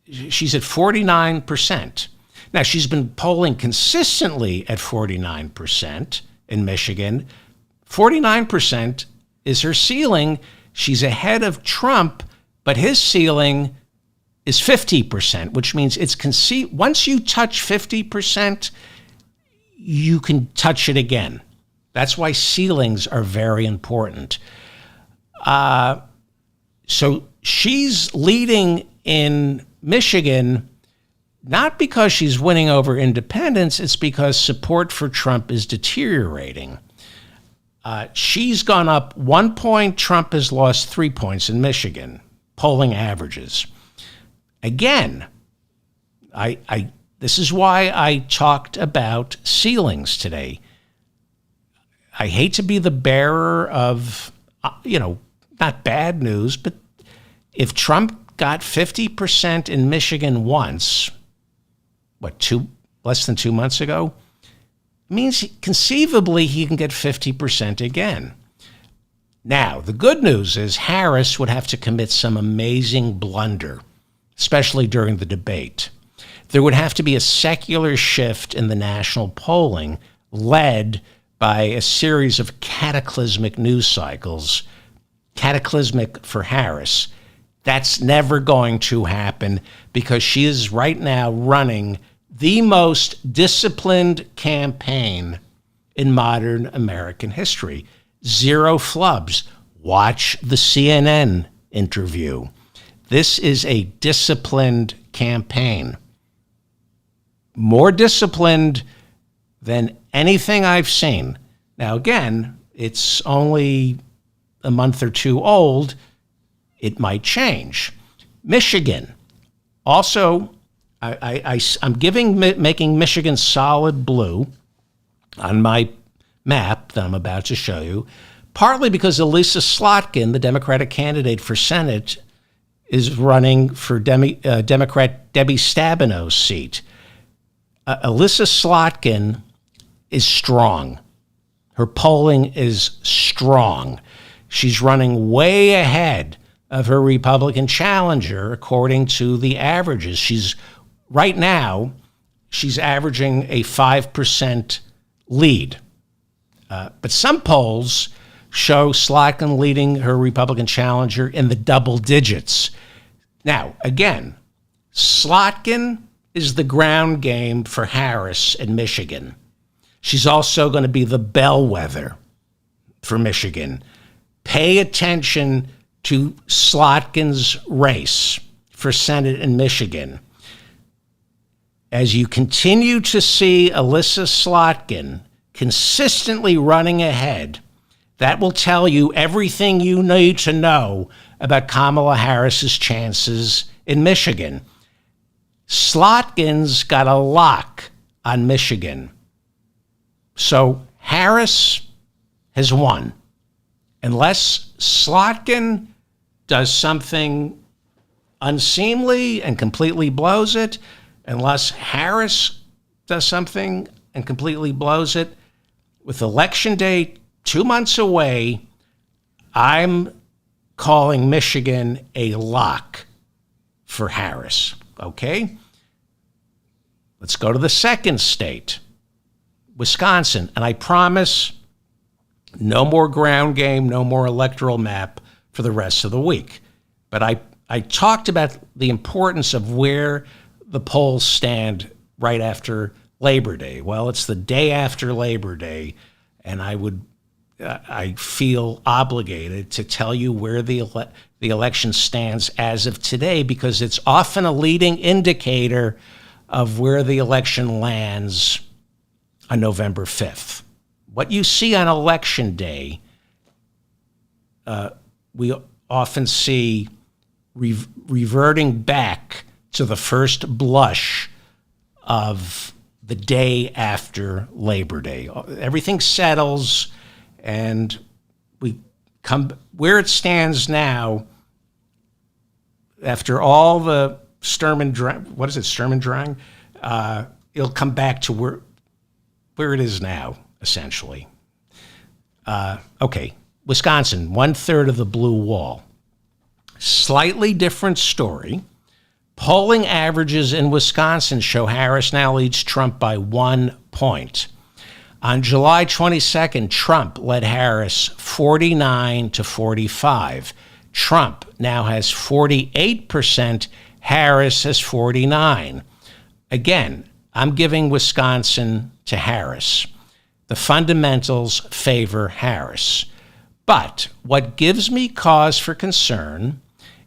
She's at 49%. Now, she's been polling consistently at 49% in Michigan. 49% is her ceiling. She's ahead of Trump, but his ceiling is 50%, which means it's once you touch 50%, you can touch it again. That's why ceilings are very important. So she's leading in Michigan, not because she's winning over independents, it's because support for Trump is deteriorating. She's gone up 1 point. Trump has lost 3 points in Michigan, polling averages. Again, this is why I talked about ceilings today. I hate to be the bearer of, not bad news, but if Trump got 50% in Michigan once, less than 2 months ago, means conceivably he can get 50% again. Now, the good news is Harris would have to commit some amazing blunder, especially during the debate. There would have to be a secular shift in the national polling led by a series of cataclysmic news cycles, cataclysmic for Harris. That's never going to happen because she is right now running the most disciplined campaign in modern American history. Zero flubs. Watch the CNN interview. This is a disciplined campaign. More disciplined than anything I've seen. Now, again, it's only a month or two old. It might change. Michigan. Also, I'm making Michigan solid blue on my map that I'm about to show you, partly because Elisa Slotkin, the Democratic candidate for Senate, is running for Democrat Debbie Stabeno's seat. Elisa Slotkin is strong. Her polling is strong. She's running way ahead of her Republican challenger, according to the averages. Right now, she's averaging a 5% lead. But some polls show Slotkin leading her Republican challenger in the double digits. Now, again, Slotkin is the ground game for Harris in Michigan. She's also going to be the bellwether for Michigan. Pay attention to Slotkin's race for Senate in Michigan. As you continue to see Elisa Slotkin consistently running ahead, that will tell you everything you need to know about Kamala Harris's chances in Michigan. Slotkin's got a lock on Michigan. So Harris has won. Unless Slotkin does something unseemly and completely blows it, unless Harris does something and completely blows it, with Election Day 2 months away, I'm calling Michigan a lock for Harris. Okay? Let's go to the second state, Wisconsin. And I promise no more ground game, no more electoral map for the rest of the week. But I talked about the importance of where the polls stand right after Labor Day. Well, it's the day after Labor Day, and I feel obligated to tell you where the election stands as of today, because it's often a leading indicator of where the election lands on November 5th. What you see on Election Day, we often see reverting back to the first blush of the day after Labor Day. Everything settles, and we come where it stands now after all the Sturm and Drang. What is it, Sturm and Drang? It'll come back to where it is now, essentially. Okay, Wisconsin, 1/3 of the blue wall. Slightly different story. Polling averages in Wisconsin show Harris now leads Trump by 1 point. On July 22nd, Trump led Harris 49-45. Trump now has 48%. Harris has 49%. Again, I'm giving Wisconsin to Harris. The fundamentals favor Harris. But what gives me cause for concern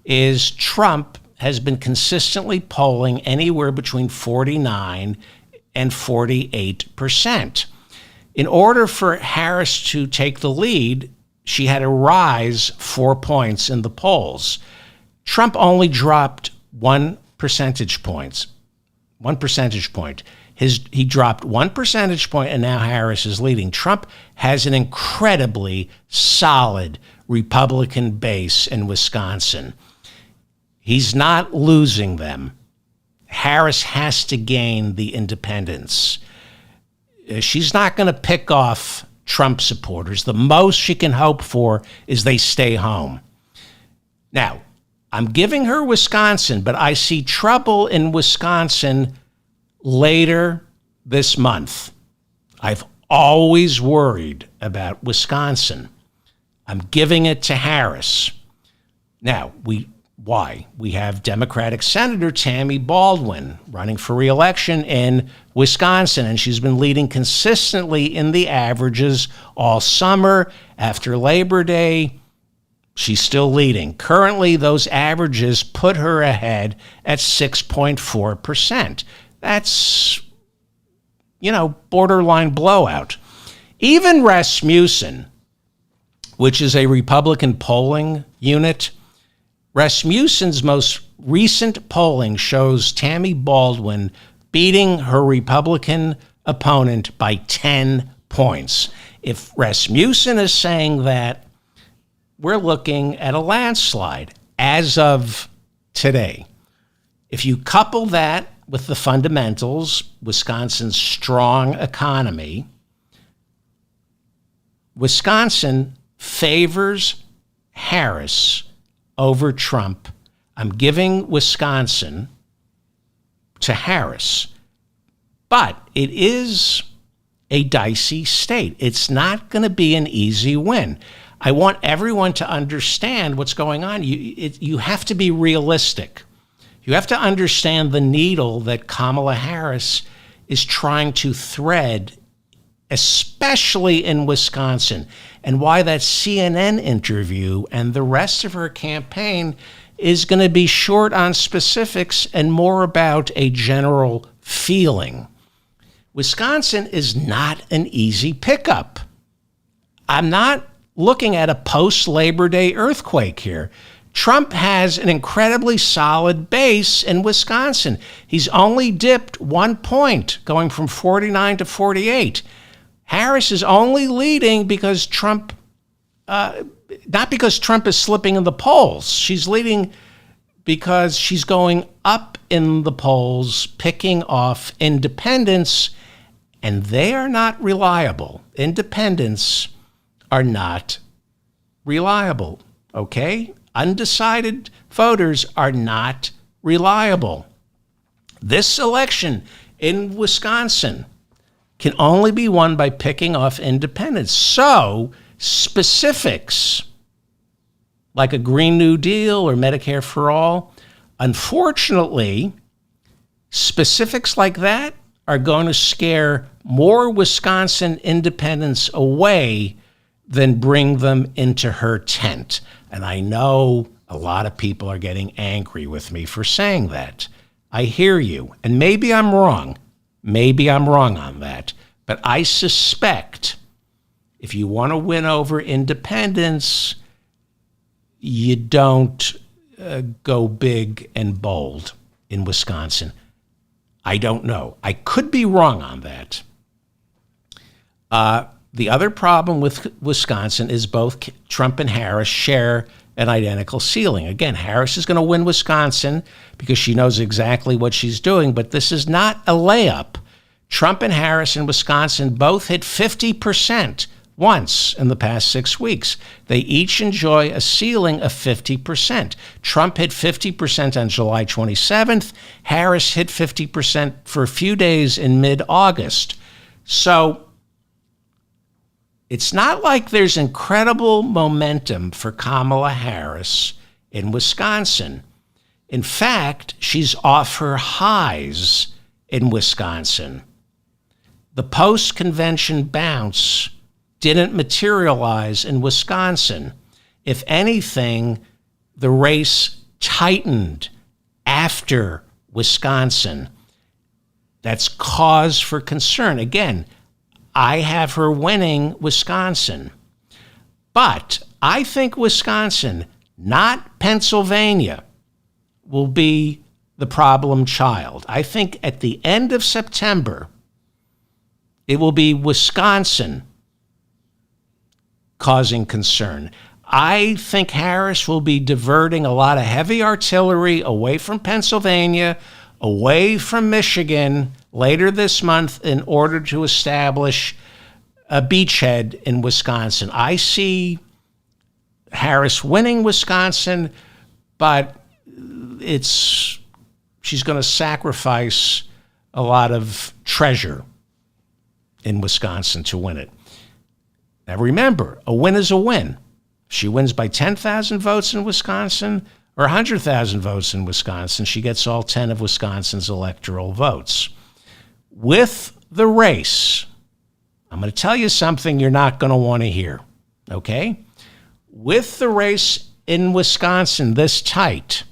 is Trump has been consistently polling anywhere between 49 and 48%. In order for Harris to take the lead, she had to rise 4 points in the polls. Trump only dropped 1 percentage point. He dropped 1 percentage point, and now Harris is leading. Trump has an incredibly solid Republican base in Wisconsin. He's not losing them. Harris has to gain the independents. She's not going to pick off Trump supporters. The most she can hope for is they stay home. Now, I'm giving her Wisconsin, but I see trouble in Wisconsin later this month. I've always worried about Wisconsin. I'm giving it to Harris. Now, why? We have Democratic Senator Tammy Baldwin running for re-election in Wisconsin, and she's been leading consistently in the averages all summer. After Labor Day, she's still leading. Currently, those averages put her ahead at 6.4%. That's, borderline blowout. Even Rasmussen, which is a Republican polling unit, Rasmussen's most recent polling shows Tammy Baldwin beating her Republican opponent by 10 points. If Rasmussen is saying that, we're looking at a landslide as of today. If you couple that with the fundamentals, Wisconsin's strong economy, Wisconsin favors Harris over Trump. I'm giving Wisconsin to Harris. But it is a dicey state. It's not going to be an easy win. I want everyone to understand what's going on. You have to be realistic. You have to understand the needle that Kamala Harris is trying to thread, especially in Wisconsin, and why that CNN interview and the rest of her campaign is going to be short on specifics and more about a general feeling. Wisconsin is not an easy pickup. I'm not looking at a post-Labor Day earthquake here. Trump has an incredibly solid base in Wisconsin. He's only dipped 1 point, going from 49 to 48. Harris is only leading because Trump, not because Trump is slipping in the polls. She's leading because she's going up in the polls, picking off independents, and they are not reliable. Independents are not reliable, okay? Undecided voters are not reliable. This election in Wisconsin can only be won by picking off independents. So specifics like a Green New Deal or Medicare for All, unfortunately, specifics like that are going to scare more Wisconsin independents away than bring them into her tent. And I know a lot of people are getting angry with me for saying that. I hear you. And maybe I'm wrong. Maybe I'm wrong on that. But I suspect if you want to win over independents, you don't go big and bold in Wisconsin. I don't know. I could be wrong on that. The other problem with Wisconsin is both Trump and Harris share an identical ceiling. Again, Harris is going to win Wisconsin because she knows exactly what she's doing, but this is not a layup. Trump and Harris in Wisconsin both hit 50% once in the past 6 weeks. They each enjoy a ceiling of 50%. Trump hit 50% on July 27th. Harris hit 50% for a few days in mid-August. So it's not like there's incredible momentum for Kamala Harris in Wisconsin. In fact, she's off her highs in Wisconsin. The post-convention bounce didn't materialize in Wisconsin. If anything, the race tightened after Wisconsin. That's cause for concern. Again, I have her winning Wisconsin. But I think Wisconsin, not Pennsylvania, will be the problem child. I think at the end of September, it will be Wisconsin causing concern. I think Harris will be diverting a lot of heavy artillery away from Pennsylvania, away from Michigan later this month in order to establish a beachhead in Wisconsin. I see Harris winning Wisconsin, but she's going to sacrifice a lot of treasure in Wisconsin to win it. Now remember, a win is a win. She wins by 10,000 votes in Wisconsin or 100,000 votes in Wisconsin. She gets all 10 of Wisconsin's electoral votes. With the race, I'm going to tell you something you're not going to want to hear, okay? With the race in Wisconsin this tight,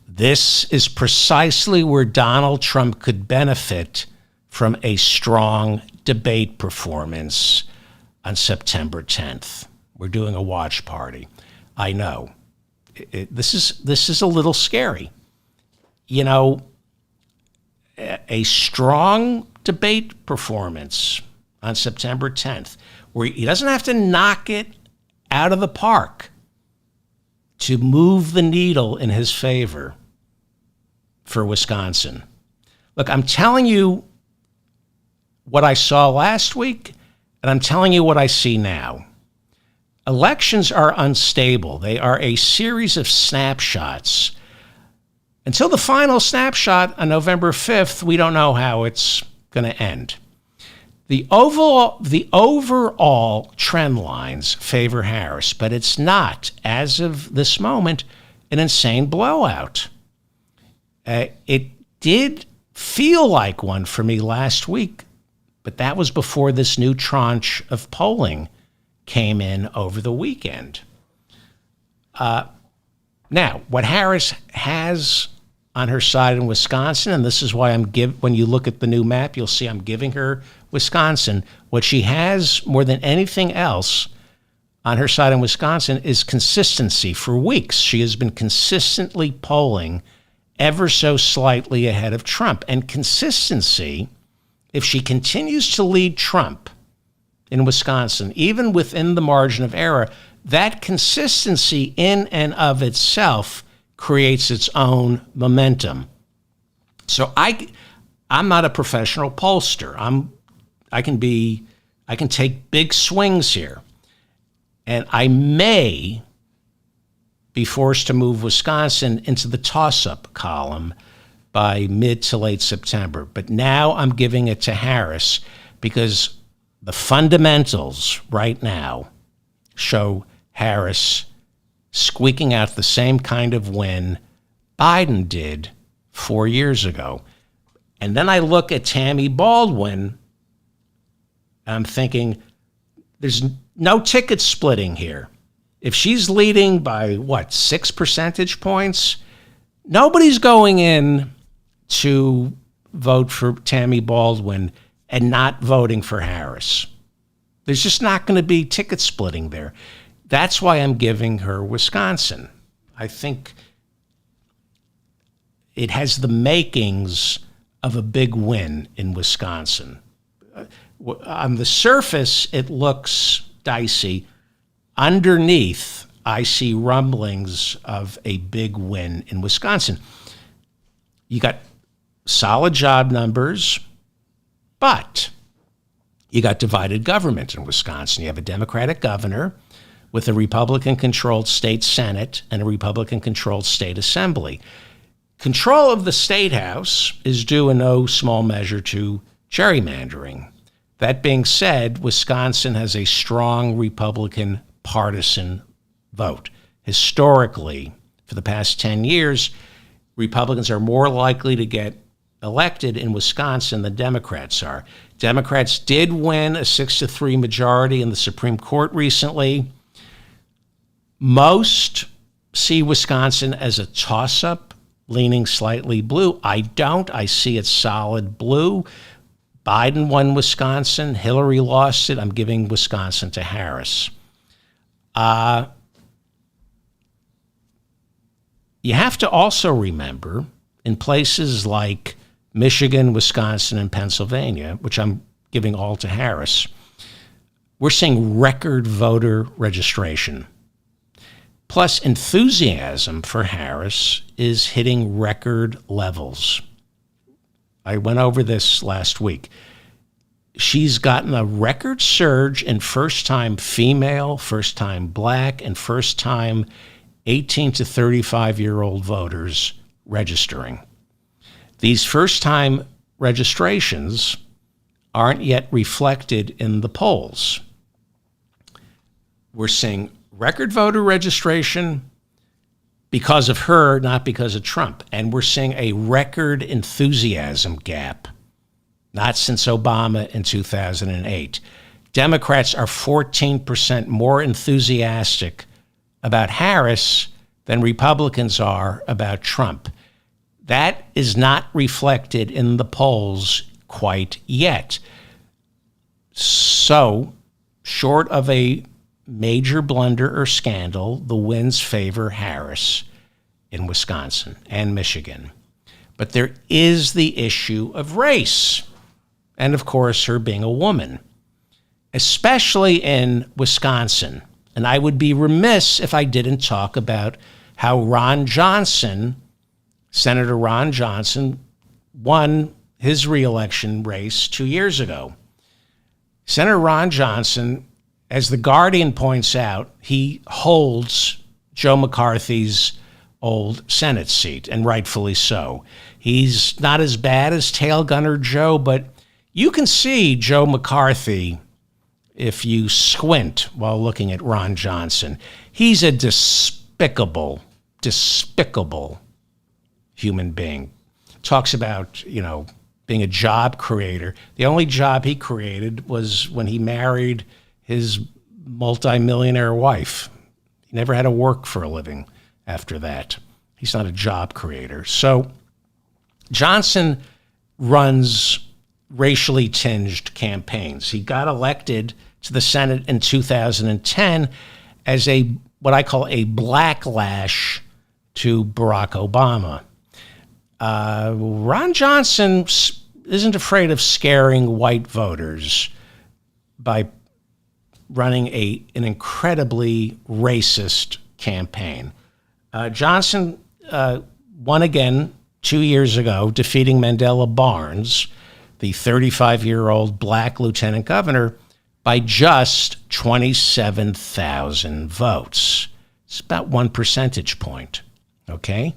this is precisely where Donald Trump could benefit from a strong debate performance on September 10th. We're doing a watch party. I know. This is a little scary. You know, a strong debate performance on September 10th, where he doesn't have to knock it out of the park to move the needle in his favor for Wisconsin. Look, I'm telling you what I saw last week, and I'm telling you what I see now. Elections are unstable. They are a series of snapshots. Until the final snapshot on November 5th, we don't know how it's going to end. The overall trend lines favor Harris, but it's not, as of this moment, an insane blowout. It did feel like one for me last week, but that was before this new tranche of polling came in over the weekend. Now, what Harris has on her side in Wisconsin, and this is why when you look at the new map, you'll see I'm giving her Wisconsin. What she has more than anything else on her side in Wisconsin is consistency. For weeks, she has been consistently polling ever so slightly ahead of Trump. And consistency, if she continues to lead Trump in Wisconsin, even within the margin of error, that consistency in and of itself creates its own momentum. So I'm not a professional pollster. I can take big swings here. And I may be forced to move Wisconsin into the toss-up column by mid to late September. But now I'm giving it to Harris because the fundamentals right now show Harris squeaking out the same kind of win Biden did 4 years ago. And then I look at Tammy Baldwin, and I'm thinking, there's no ticket splitting here. If she's leading by, 6 percentage points, nobody's going in to vote for Tammy Baldwin and not voting for Harris. There's just not going to be ticket splitting there. That's why I'm giving her Wisconsin. I think it has the makings of a big win in Wisconsin. On the surface, it looks dicey. Underneath, I see rumblings of a big win in Wisconsin. You got solid job numbers, but you got divided government in Wisconsin. You have a Democratic governor with a Republican-controlled state Senate and a Republican-controlled state assembly. Control of the state house is due in no small measure to gerrymandering. That being said, Wisconsin has a strong Republican partisan vote. Historically, for the past 10 years, Republicans are more likely to get elected in Wisconsin than Democrats are. Democrats did win a 6-3 majority in the Supreme Court recently. Most see Wisconsin as a toss-up, leaning slightly blue. I don't. I see it solid blue. Biden won Wisconsin. Hillary lost it. I'm giving Wisconsin to Harris. You have to also remember, in places like Michigan, Wisconsin, and Pennsylvania, which I'm giving all to Harris, we're seeing record voter registration. Plus, enthusiasm for Harris is hitting record levels. I went over this last week. She's gotten a record surge in first-time female, first-time black, and first-time 18 to 35-year-old voters registering. These first-time registrations aren't yet reflected in the polls. We're seeing record voter registration because of her, not because of Trump. And we're seeing a record enthusiasm gap, not since Obama in 2008. Democrats are 14% more enthusiastic about Harris than Republicans are about Trump. That is not reflected in the polls quite yet. So, short of a major blunder or scandal, the wins favor Harris in Wisconsin and Michigan. But there is the issue of race, and of course, her being a woman, especially in Wisconsin. And I would be remiss if I didn't talk about how Senator Ron Johnson, won his reelection race 2 years ago. Senator Ron Johnson, as The Guardian points out, he holds Joe McCarthy's old Senate seat, and rightfully so. He's not as bad as Tail Gunner Joe, but you can see Joe McCarthy if you squint while looking at Ron Johnson. He's a despicable human being. Talks about, being a job creator. The only job he created was when he married his multimillionaire wife. He never had to work for a living after that. He's not a job creator. So Johnson runs racially tinged campaigns. He got elected to the Senate in 2010 as what I call a backlash to Barack Obama. Ron Johnson isn't afraid of scaring white voters by running an incredibly racist campaign. Johnson won again 2 years ago, defeating Mandela Barnes, the 35-year-old black lieutenant governor, by just 27,000 votes. It's about 1 percentage point, okay?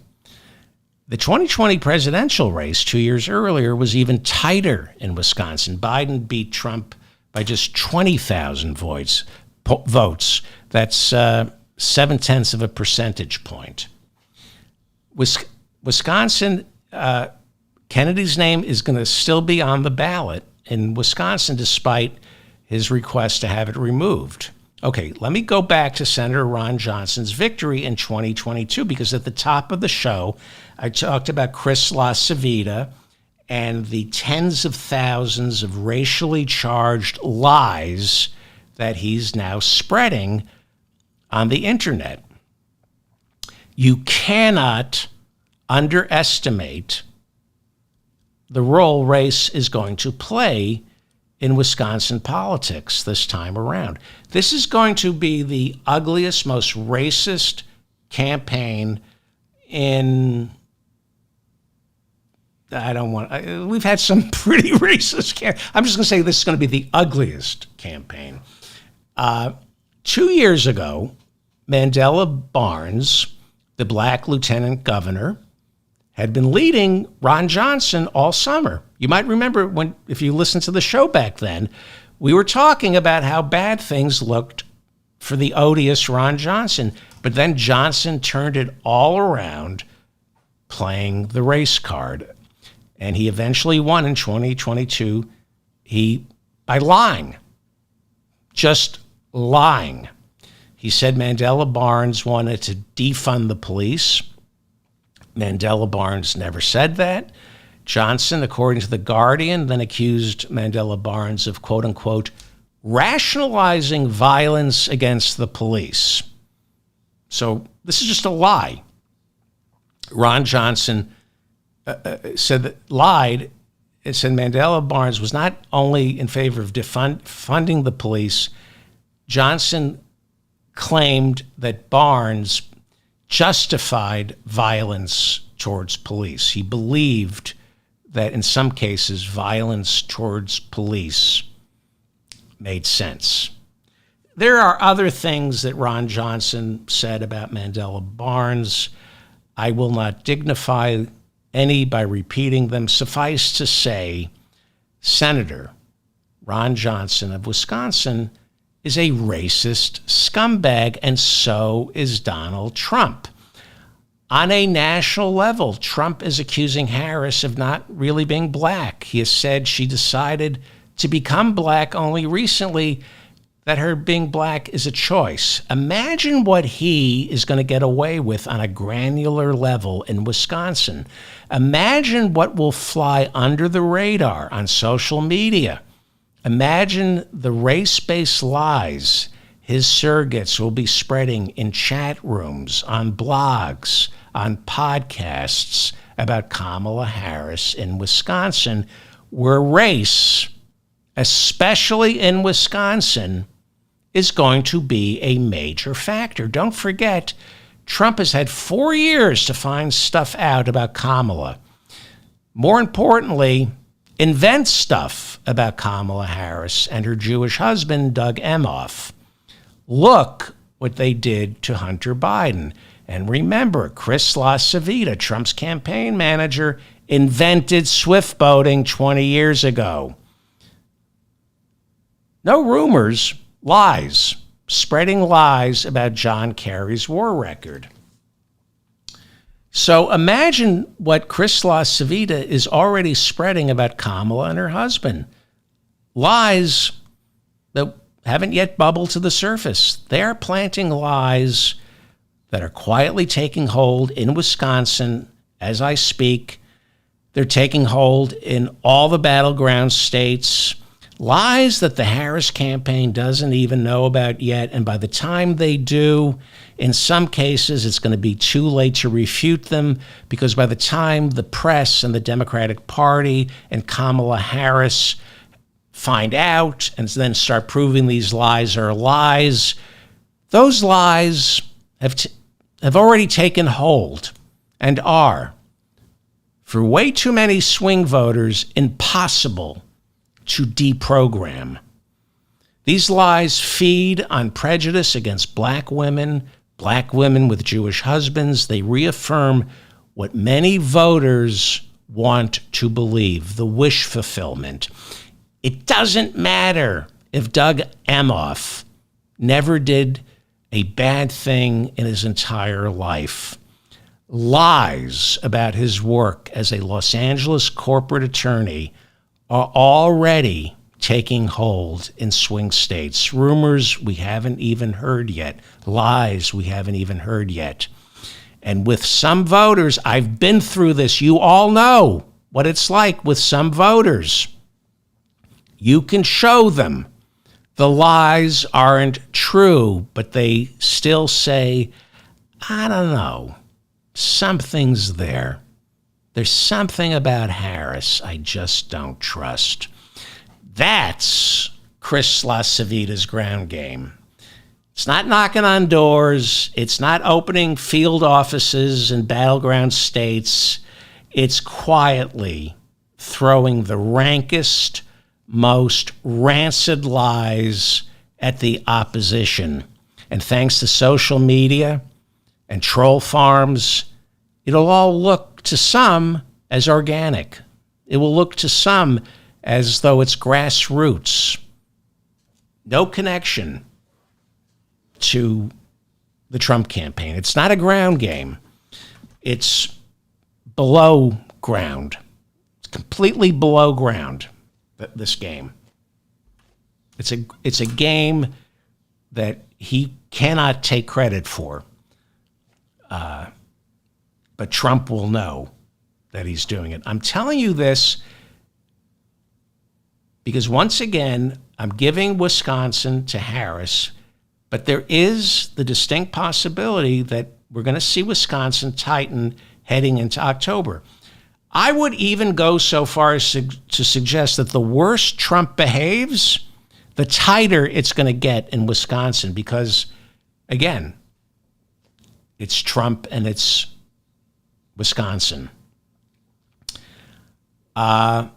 The 2020 presidential race 2 years earlier was even tighter in Wisconsin. Biden beat Trump by just 20,000 votes. That's 0.7 of a percentage point. Wisconsin, Kennedy's name is going to still be on the ballot in Wisconsin despite his request to have it removed. Okay, let me go back to Senator Ron Johnson's victory in 2022, because at the top of the show, I talked about Chris LaCivita and the tens of thousands of racially charged lies that he's now spreading on the internet. You cannot underestimate the role race is going to play in Wisconsin politics this time around. This is going to be the ugliest, most racist campaign in... we've had some pretty racist I'm just going to say this is going to be the ugliest campaign. 2 years ago, Mandela Barnes, the black lieutenant governor, had been leading Ron Johnson all summer. You might remember if you listened to the show back then, we were talking about how bad things looked for the odious Ron Johnson. But then Johnson turned it all around, playing the race card. And he eventually won in 2022 by lying. Just lying. He said Mandela Barnes wanted to defund the police. Mandela Barnes never said that. Johnson, according to The Guardian, then accused Mandela Barnes of, quote unquote, rationalizing violence against the police. So this is just a lie. Ron Johnson lied. It said Mandela Barnes was not only in favor of defunding the police. Johnson claimed that Barnes justified violence towards police. He believed that in some cases, violence towards police made sense. There are other things that Ron Johnson said about Mandela Barnes. I will not dignify any by repeating them. Suffice to say, Senator Ron Johnson of Wisconsin is a racist scumbag, and so is Donald Trump. On a national level, Trump is accusing Harris of not really being black. He has said she decided to become black only recently, that her being black is a choice. Imagine what he is going to get away with on a granular level in Wisconsin. Imagine what will fly under the radar on social media. Imagine the race-based lies his surrogates will be spreading in chat rooms, on blogs, on podcasts about Kamala Harris in Wisconsin, where race, especially in Wisconsin, is going to be a major factor. Don't forget, Trump has had 4 years to find stuff out about Kamala. More importantly, invent stuff about Kamala Harris and her Jewish husband, Doug Emhoff. Look what they did to Hunter Biden. And remember, Chris LaCivita, Trump's campaign manager, invented swift boating 20 years ago. No rumors, lies, spreading lies about John Kerry's war record. So imagine what Chris LaCivita is already spreading about Kamala and her husband. Lies that haven't yet bubbled to the surface. They're planting lies that are quietly taking hold in Wisconsin as I speak. They're taking hold in all the battleground states, lies that the Harris campaign doesn't even know about yet. And by the time they do, in some cases, it's going to be too late to refute them, because by the time the press and the Democratic Party and Kamala Harris find out and then start proving these lies are lies, those lies have already taken hold and are, for way too many swing voters, impossible to deprogram. These lies feed on prejudice against black women with Jewish husbands. They reaffirm what many voters want to believe, the wish fulfillment. It doesn't matter if Doug Emhoff never did a bad thing in his entire life. Lies about his work as a Los Angeles corporate attorney are already taking hold in swing states. Rumors we haven't even heard yet. Lies we haven't even heard yet. And with some voters, I've been through this. You all know what it's like with some voters. You can show them the lies aren't true, but they still say, I don't know, something's there. There's something about Harris I just don't trust. That's Chris LaCivita's ground game. It's not knocking on doors. It's not opening field offices in battleground states. It's quietly throwing the rankest, most rancid lies at the opposition. And thanks to social media and troll farms, it'll all look to some as organic. It will look to some as though it's grassroots. No connection to the Trump campaign. It's not a ground game. It's below ground. It's completely below ground, this game. It's a game that he cannot take credit for. But Trump will know that he's doing it. I'm telling you this because, once again, I'm giving Wisconsin to Harris, but there is the distinct possibility that we're going to see Wisconsin tighten heading into October. I would even go so far as to suggest that the worse Trump behaves, the tighter it's going to get in Wisconsin, because, again, it's Trump and it's Wisconsin. Last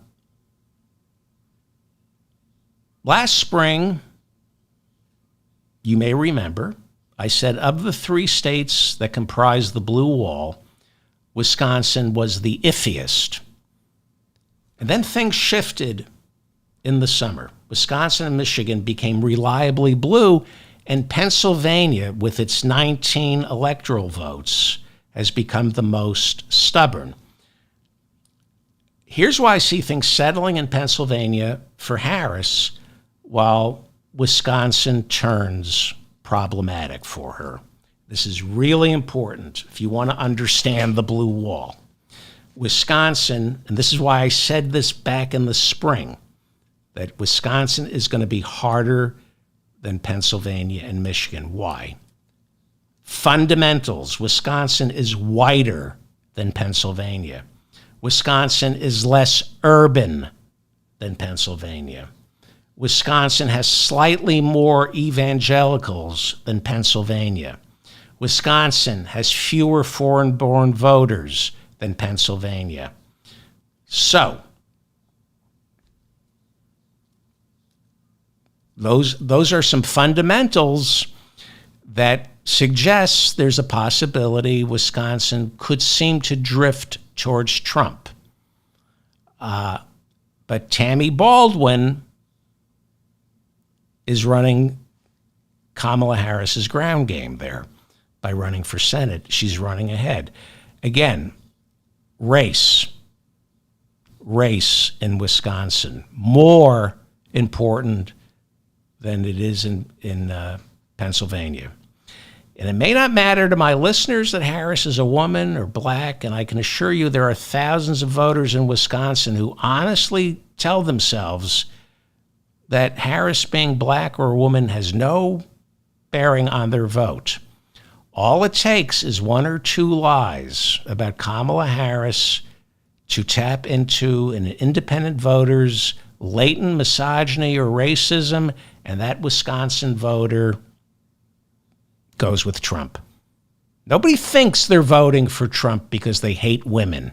spring, you may remember, I said of the 3 states that comprise the blue wall, Wisconsin was the iffiest. And then things shifted in the summer. Wisconsin and Michigan became reliably blue, and Pennsylvania, with its 19 electoral votes, has become the most stubborn. Here's why I see things settling in Pennsylvania for Harris, while Wisconsin turns problematic for her. This is really important if you want to understand the blue wall. Wisconsin, and this is why I said this back in the spring, that Wisconsin is going to be harder than Pennsylvania and Michigan. Why? Fundamentals. Wisconsin is whiter than Pennsylvania. Wisconsin is less urban than Pennsylvania. Wisconsin has slightly more evangelicals than Pennsylvania. Wisconsin has fewer foreign-born voters than Pennsylvania. So, those are some fundamentals that suggest there's a possibility Wisconsin could seem to drift towards Trump. But Tammy Baldwin is running Kamala Harris's ground game there by running for Senate. She's running ahead. Again, race in Wisconsin, more important than it is in Pennsylvania. And it may not matter to my listeners that Harris is a woman or black, and I can assure you there are thousands of voters in Wisconsin who honestly tell themselves that Harris being black or a woman has no bearing on their vote. All it takes is one or two lies about Kamala Harris to tap into an independent voter's latent misogyny or racism, and that Wisconsin voter goes with Trump. Nobody thinks they're voting for Trump because they hate women.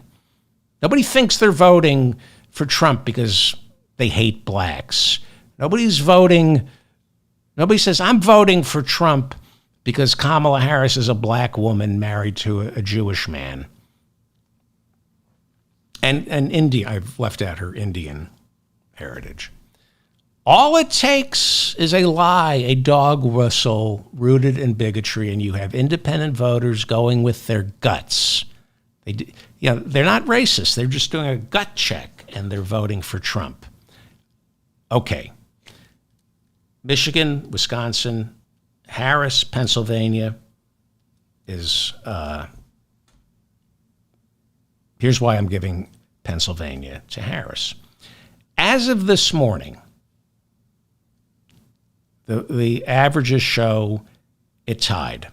Nobody thinks they're voting for Trump because they hate blacks. Nobody says, I'm voting for Trump because Kamala Harris is a black woman married to a Jewish man. And India, I've left out her Indian heritage. All it takes is a lie, a dog whistle rooted in bigotry, and you have independent voters going with their guts. They're not racist. They're just doing a gut check, and they're voting for Trump. Okay. Michigan, Wisconsin, Harris, Pennsylvania is, here's why I'm giving Pennsylvania to Harris. As of this morning, the averages show it tied,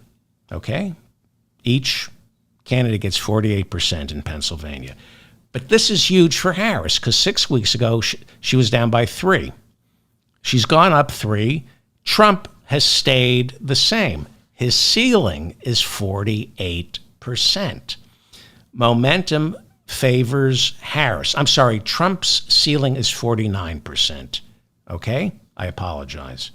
okay? Each candidate gets 48% in Pennsylvania. But this is huge for Harris because 6 weeks ago, she was down by 3. She's gone up 3. Trump has stayed the same. His ceiling is 48%. Momentum favors Harris. I'm sorry, Trump's ceiling is 49%. Okay? I apologize.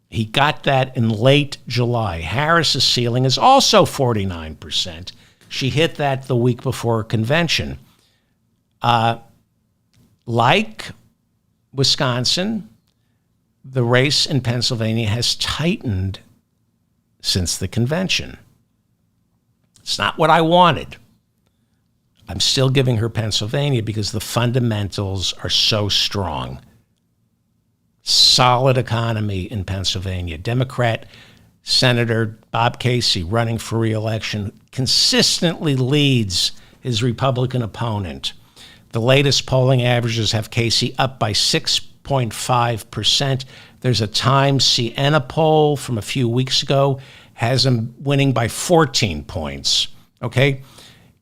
He got that in late July. Harris's ceiling is also 49%. She hit that the week before convention. Like Wisconsin, the race in Pennsylvania has tightened since the convention. It's not what I wanted. I'm still giving her Pennsylvania because the fundamentals are so strong. Solid economy in Pennsylvania. Democrat Senator Bob Casey, running for re-election, consistently leads his Republican opponent. The latest polling averages have Casey up by 6.5%. There's a Times Siena poll from a few weeks ago, has him winning by 14 points. Okay?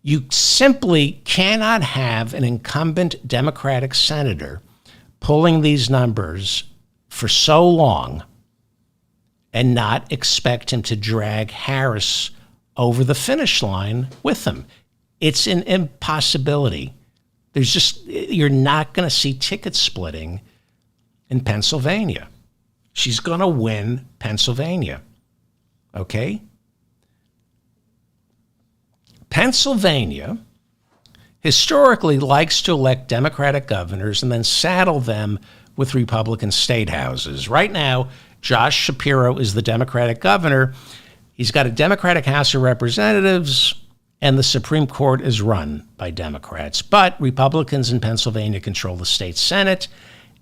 You simply cannot have an incumbent Democratic senator pulling these numbers for so long and not expect him to drag Harris over the finish line with him. It's an impossibility. You're not going to see ticket splitting in Pennsylvania. She's going to win Pennsylvania. Okay? Pennsylvania historically likes to elect Democratic governors and then saddle them with Republican state houses. Right now, Josh Shapiro is the Democratic governor. He's got a Democratic House of Representatives, and the Supreme Court is run by Democrats. But Republicans in Pennsylvania control the state Senate,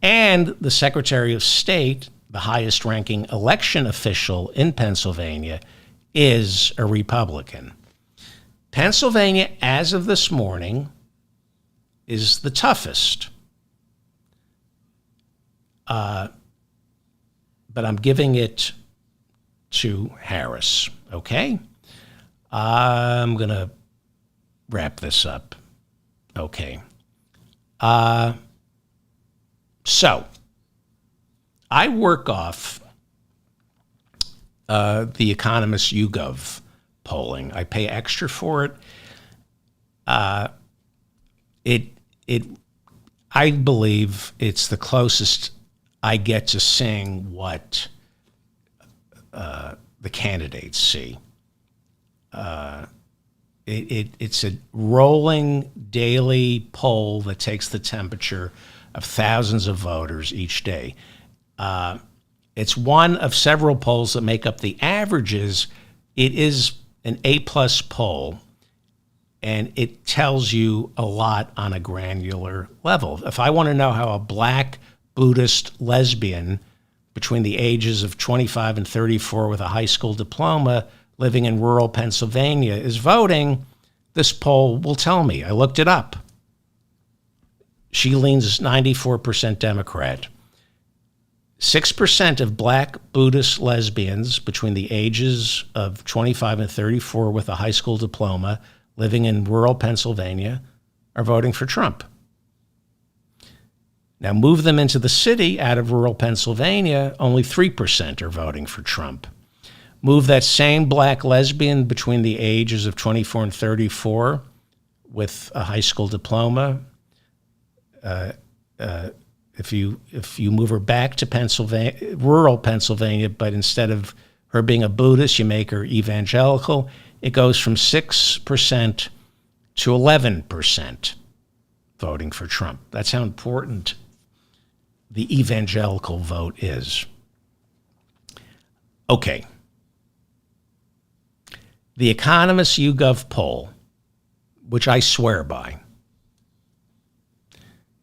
and the Secretary of State, the highest-ranking election official in Pennsylvania, is a Republican. Pennsylvania, as of this morning, is the toughest. But I'm giving it to Harris, okay? I'm going to wrap this up. Okay. So, I work off the Economist YouGov polling. I pay extra for it. I believe it's the closest I get to seeing what the candidates see. It's a rolling daily poll that takes the temperature of thousands of voters each day. It's one of several polls that make up the averages. It is an A-plus poll, and it tells you a lot on a granular level. If I want to know how a black Buddhist lesbian between the ages of 25 and 34 with a high school diploma living in rural Pennsylvania is voting, this poll will tell me. I looked it up. She leans 94% Democrat. 6% of Black Buddhist lesbians between the ages of 25 and 34 with a high school diploma living in rural Pennsylvania are voting for Trump. Now move them into the city out of rural Pennsylvania, only 3% are voting for Trump. Move that same Black lesbian between the ages of 24 and 34 with a high school diploma. If you move her back to Pennsylvania, rural Pennsylvania, but instead of her being a Buddhist, you make her evangelical, it goes from 6% to 11% voting for Trump. That's how important the evangelical vote is. Okay. The Economist YouGov poll, which I swear by,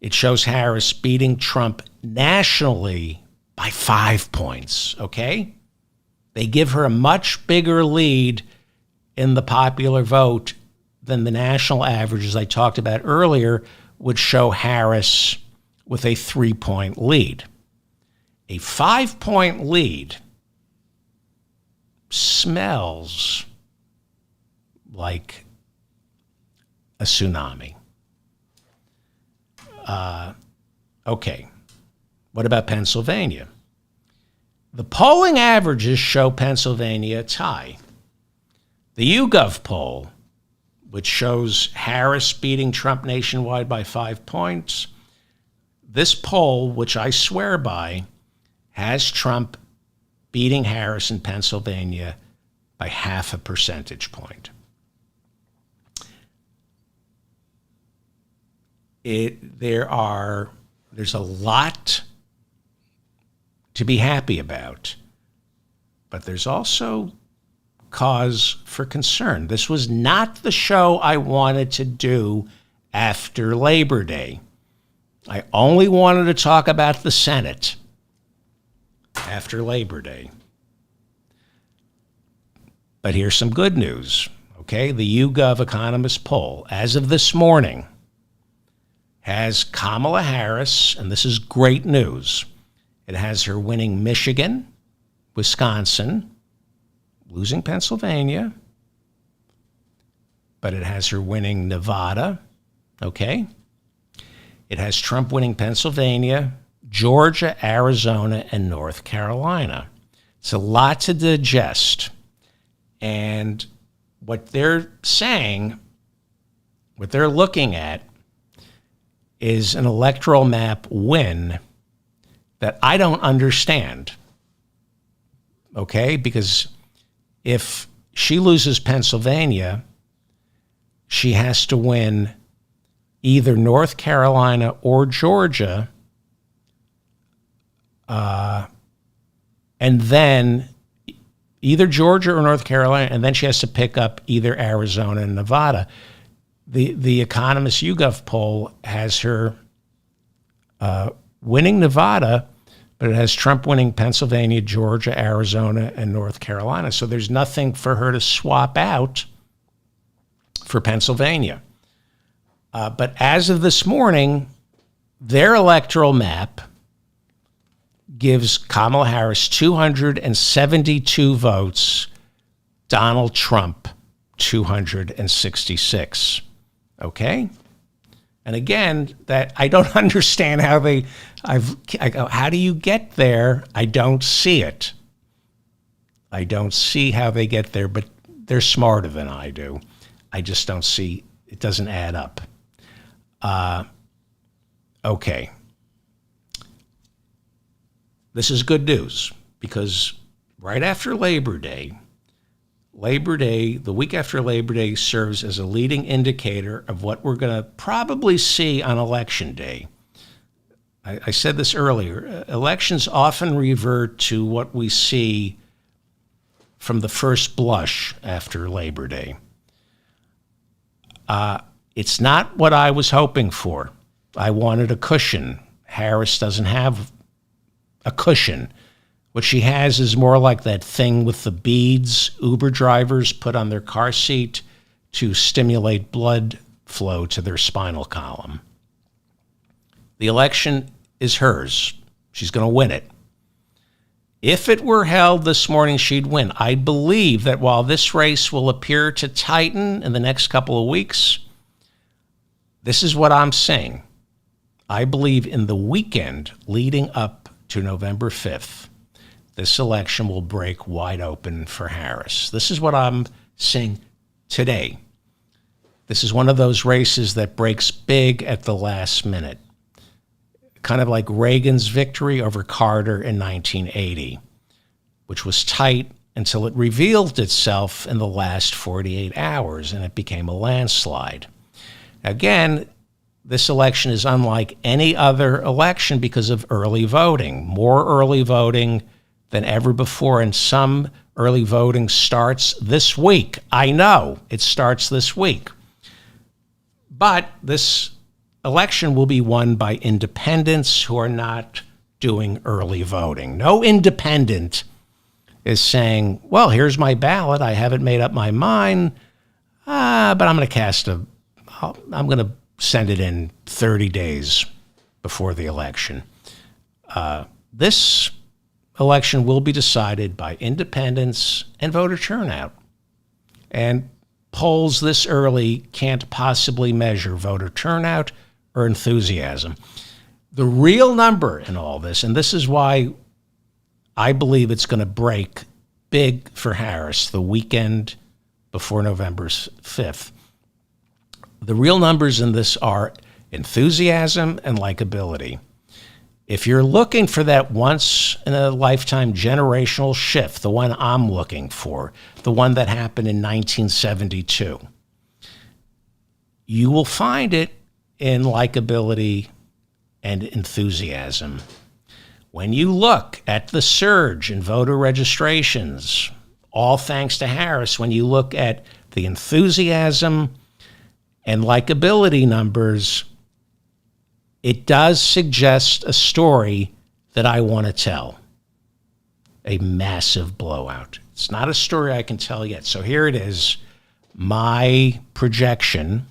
it shows Harris beating Trump nationally by 5 points, okay? They give her a much bigger lead in the popular vote than the national averages I talked about earlier would show Harris with a 3-point lead. A 5-point lead smells like a tsunami. Okay, what about Pennsylvania? The polling averages show Pennsylvania a tie. The YouGov poll, which shows Harris beating Trump nationwide by 5 points, this poll, which I swear by, has Trump beating Harris in Pennsylvania by 0.5 percentage point. There's a lot to be happy about, but there's also cause for concern. This was not the show I wanted to do after Labor Day. I only wanted to talk about the Senate after Labor Day. But here's some good news, okay? The YouGov Economist poll, as of this morning, has Kamala Harris, and this is great news. It has her winning Michigan, Wisconsin, losing Pennsylvania, but it has her winning Nevada, okay? It has Trump winning Pennsylvania, Georgia, Arizona, and North Carolina. It's a lot to digest. And what they're saying, what they're looking at, is an electoral map win that I don't understand, okay? Because if she loses Pennsylvania, she has to win either North Carolina or Georgia, and then either Georgia or North Carolina, and then she has to pick up either Arizona and Nevada. The Economist YouGov poll has her winning Nevada, but it has Trump winning Pennsylvania, Georgia, Arizona, and North Carolina. So there's nothing for her to swap out for Pennsylvania. But as of this morning, their electoral map gives Kamala Harris 272 votes, Donald Trump 266. Okay? And again, that I don't understand how how do you get there? I don't see it. I don't see how they get there, but they're smarter than I do. I just don't see, it doesn't add up. Okay. This is good news because right after Labor Day, the week after Labor Day serves as a leading indicator of what we're going to probably see on Election Day. I said this earlier. Elections often revert to what we see from the first blush after Labor Day. It's not what I was hoping for. I wanted a cushion. Harris doesn't have a cushion. What she has is more like that thing with the beads Uber drivers put on their car seat to stimulate blood flow to their spinal column. The election is hers. She's going to win it. If it were held this morning, she'd win. I believe that while this race will appear to tighten in the next couple of weeks, this is what I'm saying. I believe in the weekend leading up to November 5th, this election will break wide open for Harris. This is what I'm saying today. This is one of those races that breaks big at the last minute. Kind of like Reagan's victory over Carter in 1980, which was tight until it revealed itself in the last 48 hours and it became a landslide. Again, this election is unlike any other election because of early voting. More early voting than ever before, and some early voting starts this week. I know it starts this week. But this election will be won by independents who are not doing early voting. No independent is saying, well, here's my ballot. I haven't made up my mind, but I'm going to send it in 30 days before the election. This election will be decided by independents and voter turnout. And polls this early can't possibly measure voter turnout or enthusiasm. The real number in all this, and this is why I believe it's going to break big for Harris the weekend before November 5th. The real numbers in this are enthusiasm and likability. If you're looking for that once-in-a-lifetime generational shift, the one I'm looking for, the one that happened in 1972, you will find it in likability and enthusiasm. When you look at the surge in voter registrations, all thanks to Harris, when you look at the enthusiasm and likability numbers, it does suggest a story that I want to tell. A massive blowout. It's not a story I can tell yet. So here it is, my projection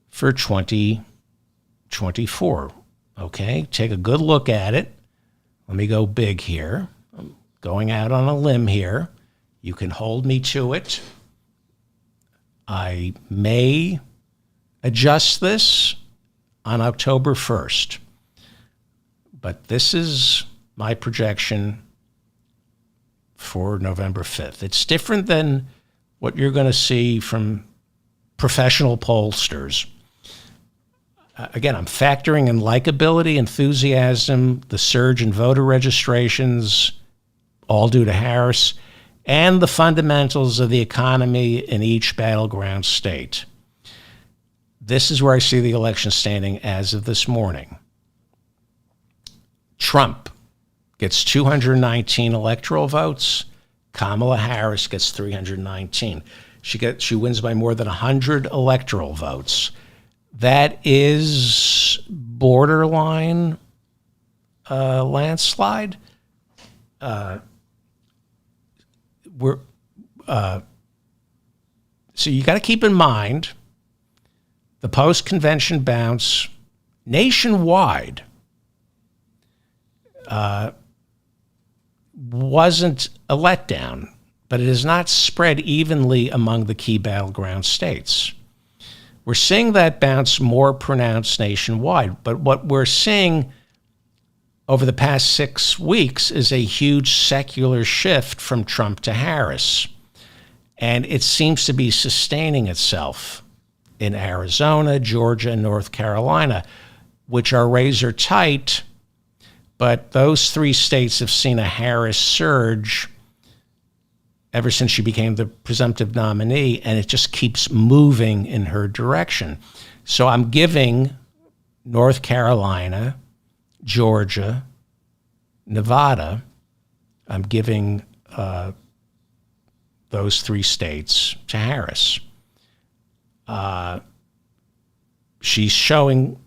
for 2024. Okay, take a good look at it. Let me go big here. I'm going out on a limb here. You can hold me to it. I may adjust this on October 1st. But this is my projection for November 5th. It's different than what you're going to see from professional pollsters. Again, I'm factoring in likability, enthusiasm, the surge in voter registrations, all due to Harris, and the fundamentals of the economy in each battleground state. This is where I see the election standing as of this morning. Trump gets 219 electoral votes. Kamala Harris gets 319. She wins by more than 100 electoral votes. That is borderline landslide. So you got to keep in mind the post-convention bounce nationwide wasn't a letdown, but it is not spread evenly among the key battleground states. We're seeing that bounce more pronounced nationwide, but what we're seeing over the past 6 weeks is a huge secular shift from Trump to Harris, and it seems to be sustaining itself in Arizona, Georgia, and North Carolina, which are razor tight, but those 3 states have seen a Harris surge ever since she became the presumptive nominee, and it just keeps moving in her direction. So I'm giving North Carolina, Georgia, Nevada, I'm giving those 3 states to Harris. She's showing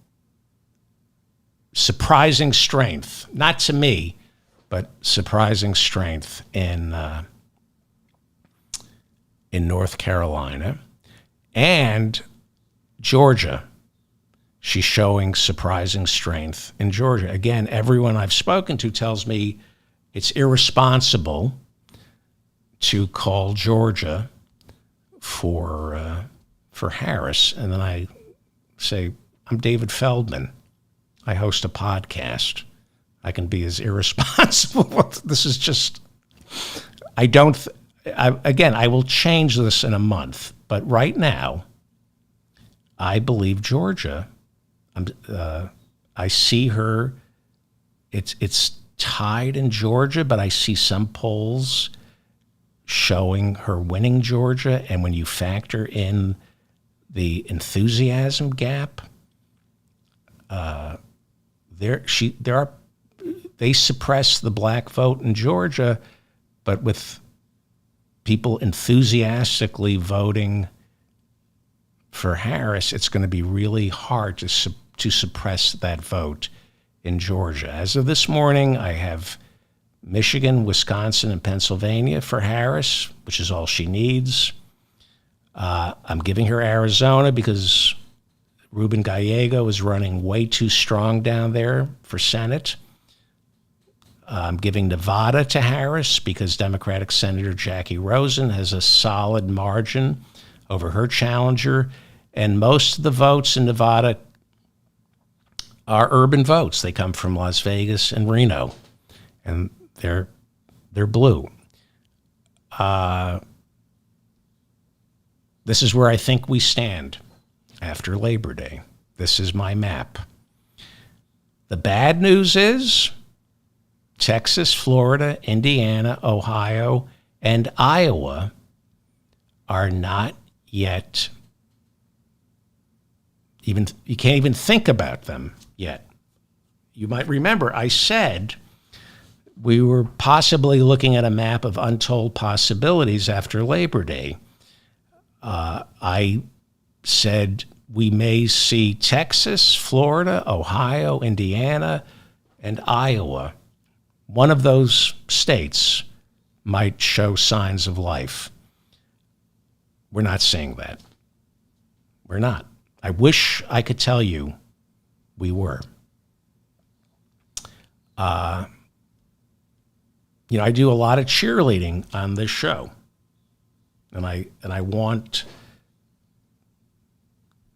surprising strength, not to me, but surprising strength in North Carolina and Georgia. She's showing surprising strength in Georgia. Again, everyone I've spoken to tells me it's irresponsible to call Georgia for Harris. And then I say, I'm David Feldman. I host a podcast. I can be as irresponsible. This is just, I will change this in a month. But right now, I believe Georgia. I see her. It's tied in Georgia, but I see some polls showing her winning Georgia. And when you factor in the enthusiasm gap, they suppress the black vote in Georgia, but with people enthusiastically voting for Harris, it's going to be really hard to suppress that vote in Georgia. As of this morning, I have Michigan, Wisconsin, and Pennsylvania for Harris, which is all she needs. I'm giving her Arizona because Ruben Gallego is running way too strong down there for Senate. I'm giving Nevada to Harris because Democratic Senator Jackie Rosen has a solid margin over her challenger. And most of the votes in Nevada are urban votes. They come from Las Vegas and Reno, and they're blue. This is where I think we stand after Labor Day. This is my map. The bad news is Texas, Florida, Indiana, Ohio, and Iowa are not yet you can't even think about them yet. You might remember I said we were possibly looking at a map of untold possibilities after Labor Day. I said we may see Texas, Florida, Ohio, Indiana, and Iowa. One of those states might show signs of life. We're not seeing that. We're not. I wish I could tell you we were. I do a lot of cheerleading on this show. And I want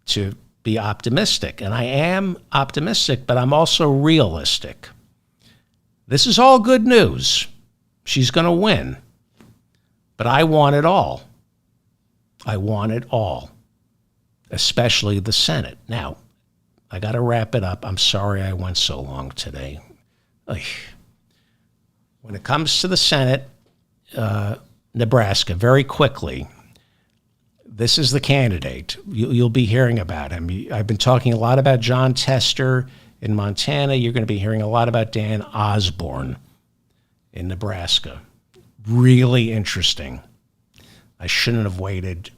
to be optimistic. And I am optimistic, but I'm also realistic. This is all good news. She's going to win. But I want it all. I want it all, especially the Senate. Now, I got to wrap it up. I'm sorry I went so long today. When it comes to the Senate, Nebraska, very quickly, this is the candidate. You'll be hearing about him. I've been talking a lot about John Tester in Montana. You're going to be hearing a lot about Dan Osborne in Nebraska. Really interesting. I shouldn't have waited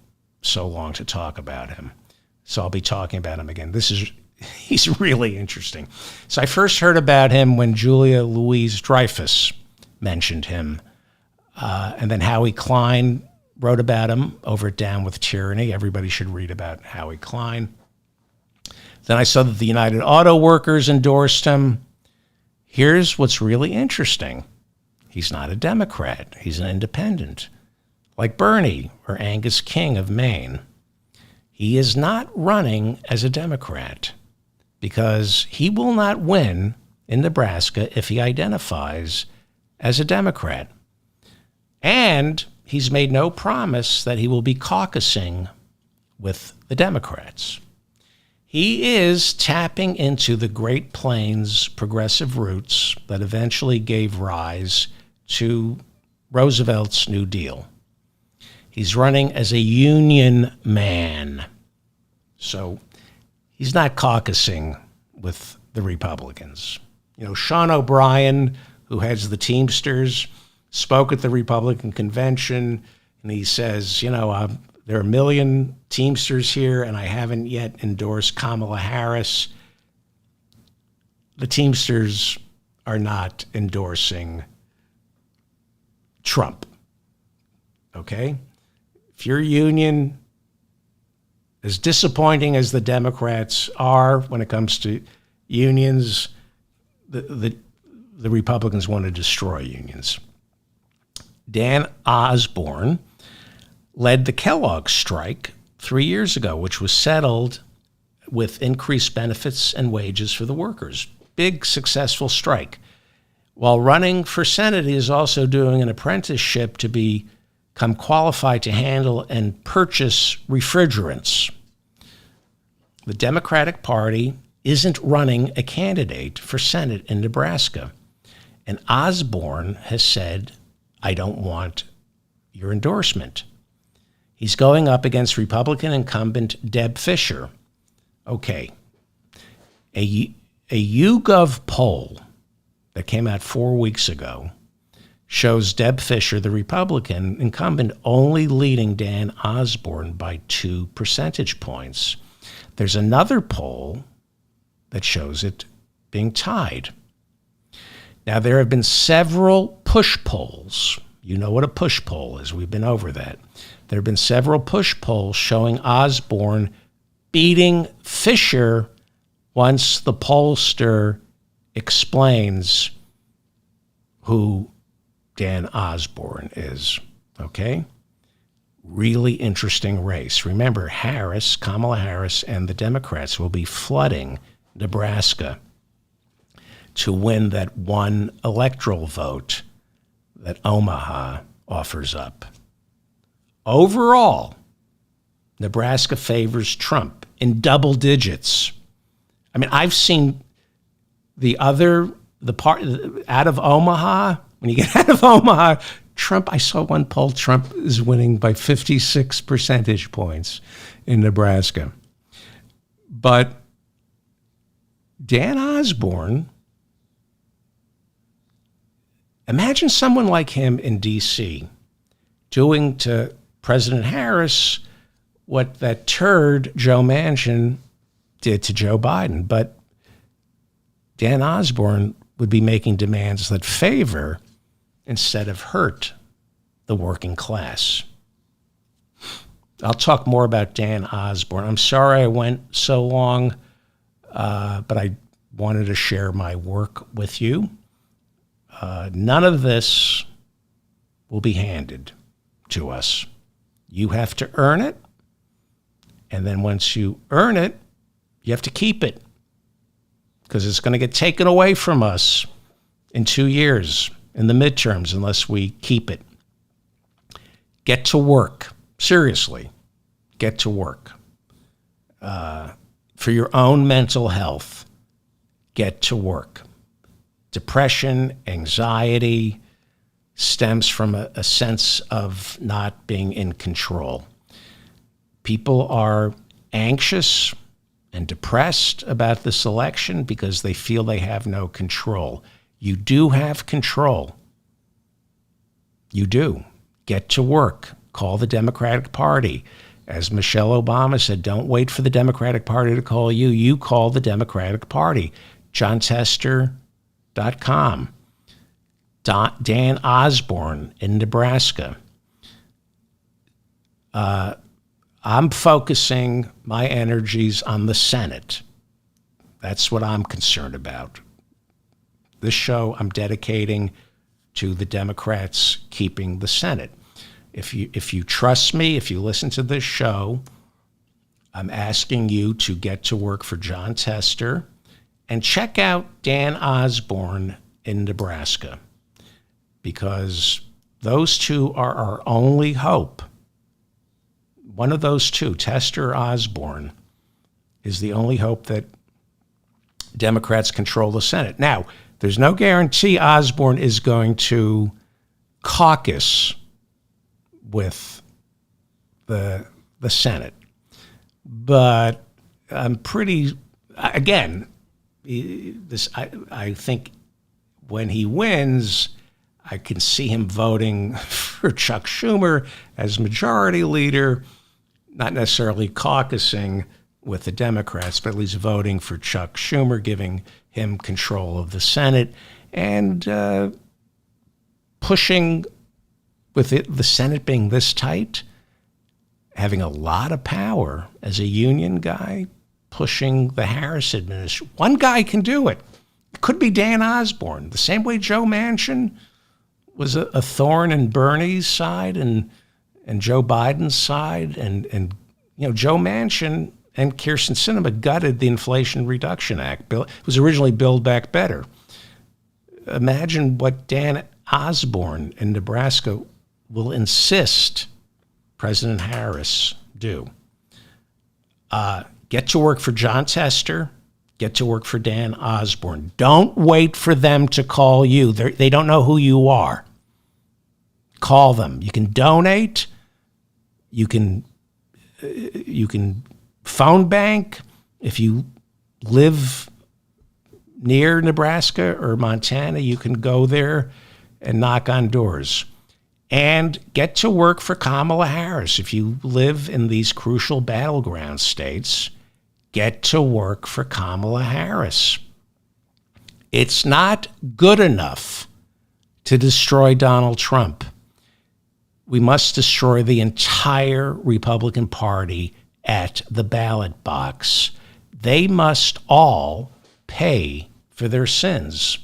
so long to talk about him. So I'll be talking about him again. He's really interesting. So I first heard about him when Julia Louis-Dreyfus mentioned him. And then Howie Klein wrote about him over at Down with Tyranny. Everybody should read about Howie Klein. Then I saw that the United Auto Workers endorsed him. Here's what's really interesting. He's not a Democrat. He's an independent, like Bernie or Angus King of Maine. He is not running as a Democrat because he will not win in Nebraska if he identifies as a Democrat. And he's made no promise that he will be caucusing with the Democrats. He is tapping into the Great Plains progressive roots that eventually gave rise to Roosevelt's New Deal. He's running as a union man. So he's not caucusing with the Republicans. Sean O'Brien, who heads the Teamsters, spoke at the Republican convention, and he says, there are a million Teamsters here, and I haven't yet endorsed Kamala Harris. The Teamsters are not endorsing Trump. Okay? If your union, as disappointing as the Democrats are when it comes to unions, the Republicans want to destroy unions. Dan Osborne led the Kellogg strike 3 years ago, which was settled with increased benefits and wages for the workers. Big, successful strike. While running for Senate, he is also doing an apprenticeship to become qualified to handle and purchase refrigerants. The Democratic Party isn't running a candidate for Senate in Nebraska. And Osborne has said, I don't want your endorsement. He's going up against Republican incumbent Deb Fischer. Okay. A YouGov poll that came out 4 weeks ago shows Deb Fischer, the Republican incumbent, only leading Dan Osborne by 2 percentage points. There's another poll that shows it being tied. Now, there have been several push polls. You know what a push poll is. We've been over that. There have been several push polls showing Osborne beating Fischer once the pollster explains who Dan Osborne is. Okay? Really interesting race. Remember, Kamala Harris, and the Democrats will be flooding Nebraska to win that one electoral vote that Omaha offers up. Overall, Nebraska favors Trump in double digits. I mean, I've seen the part out of Omaha. When you get out of Omaha, Trump, I saw one poll, Trump is winning by 56 percentage points in Nebraska. But Dan Osborne, imagine someone like him in D.C. doing to President Harris what that turd Joe Manchin did to Joe Biden. But Dan Osborne would be making demands that favor instead of hurt the working class. I'll talk more about Dan Osborne. I'm sorry I went so long, but I wanted to share my work with you. None of this will be handed to us. You have to earn it. And then once you earn it, you have to keep it, because it's going to get taken away from us in 2 years in the midterms unless we keep it. Get to work. Seriously, get to work. For your own mental health, get to work. Depression, anxiety stems from a sense of not being in control. People are anxious and depressed about this election because they feel they have no control. You do have control. You do. Get to work. Call the Democratic Party. As Michelle Obama said, don't wait for the Democratic Party to call you. You call the Democratic Party. JohnTester.com. Dan Osborne in Nebraska. I'm focusing my energies on the Senate. That's what I'm concerned about. This show I'm dedicating to the Democrats keeping the Senate. If you trust me, if you listen to this show, I'm asking you to get to work for John Tester and check out Dan Osborne in Nebraska, because those two are our only hope. One of those two, Tester or Osborne, is the only hope that Democrats control the Senate. Now, there's no guarantee Osborne is going to caucus with the Senate. But I'm pretty, again, I think when he wins, I can see him voting for Chuck Schumer as majority leader, not necessarily caucusing, with the Democrats, but at least voting for Chuck Schumer, giving him control of the Senate, and pushing, with the Senate being this tight, having a lot of power as a union guy, pushing the Harris administration. One guy can do it. It could be Dan Osborne, the same way Joe Manchin was a thorn in Bernie's side and Joe Biden's side, and Joe Manchin and Kyrsten Sinema gutted the Inflation Reduction Act. It was originally Build Back Better. Imagine what Dan Osborne in Nebraska will insist President Harris do. Get to work for John Tester. Get to work for Dan Osborne. Don't wait for them to call you. They don't know who you are. Call them. You can donate. You can phone bank. If you live near Nebraska or Montana, you can go there and knock on doors. And get to work for Kamala Harris. If you live in these crucial battleground states, get to work for Kamala Harris. It's not good enough to destroy Donald Trump. We must destroy the entire Republican Party at the ballot box. They must all pay for their sins.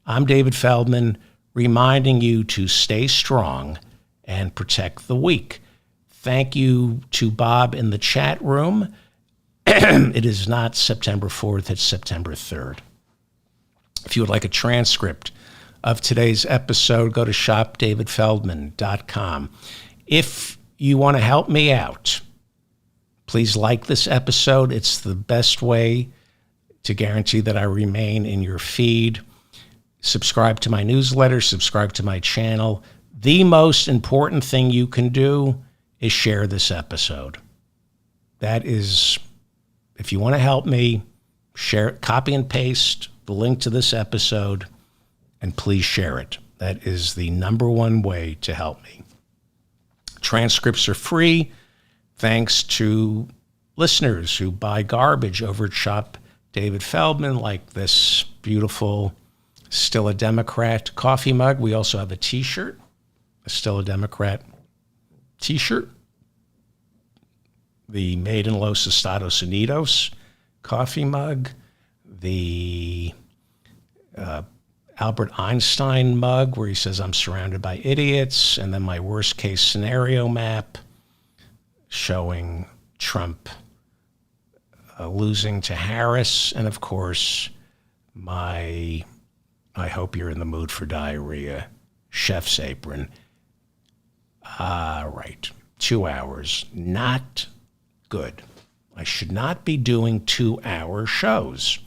I'm David Feldman, reminding you to stay strong and protect the weak. Thank you to Bob in the chat room. It is not September 4th, it's September 3rd. If you would like a transcript of today's episode, go to shopdavidfeldman.com. If you want to help me out, please like this episode. It's the best way to guarantee that I remain in your feed. Subscribe to my newsletter, subscribe to my channel. The most important thing you can do is share this episode. That is, if you want to help me, share it, copy and paste the link to this episode, and please share it. That is the number one way to help me. Transcripts are free, thanks to listeners who buy garbage over at Shop David Feldman, like this beautiful Still a Democrat coffee mug. We also have a t-shirt, a Still a Democrat t-shirt. The Made in Los Estados Unidos coffee mug. The Albert Einstein mug where he says, I'm surrounded by idiots. And then my worst case scenario map showing Trump losing to Harris. And of course, I hope you're in the mood for diarrhea, chef's apron. Right. 2 hours. Not good. I should not be doing 2-hour shows.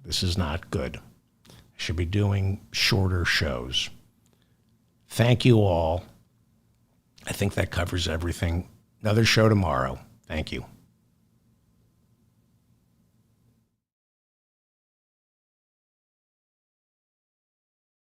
This is not good. I should be doing shorter shows. Thank you all. I think that covers everything. Another show tomorrow. Thank you.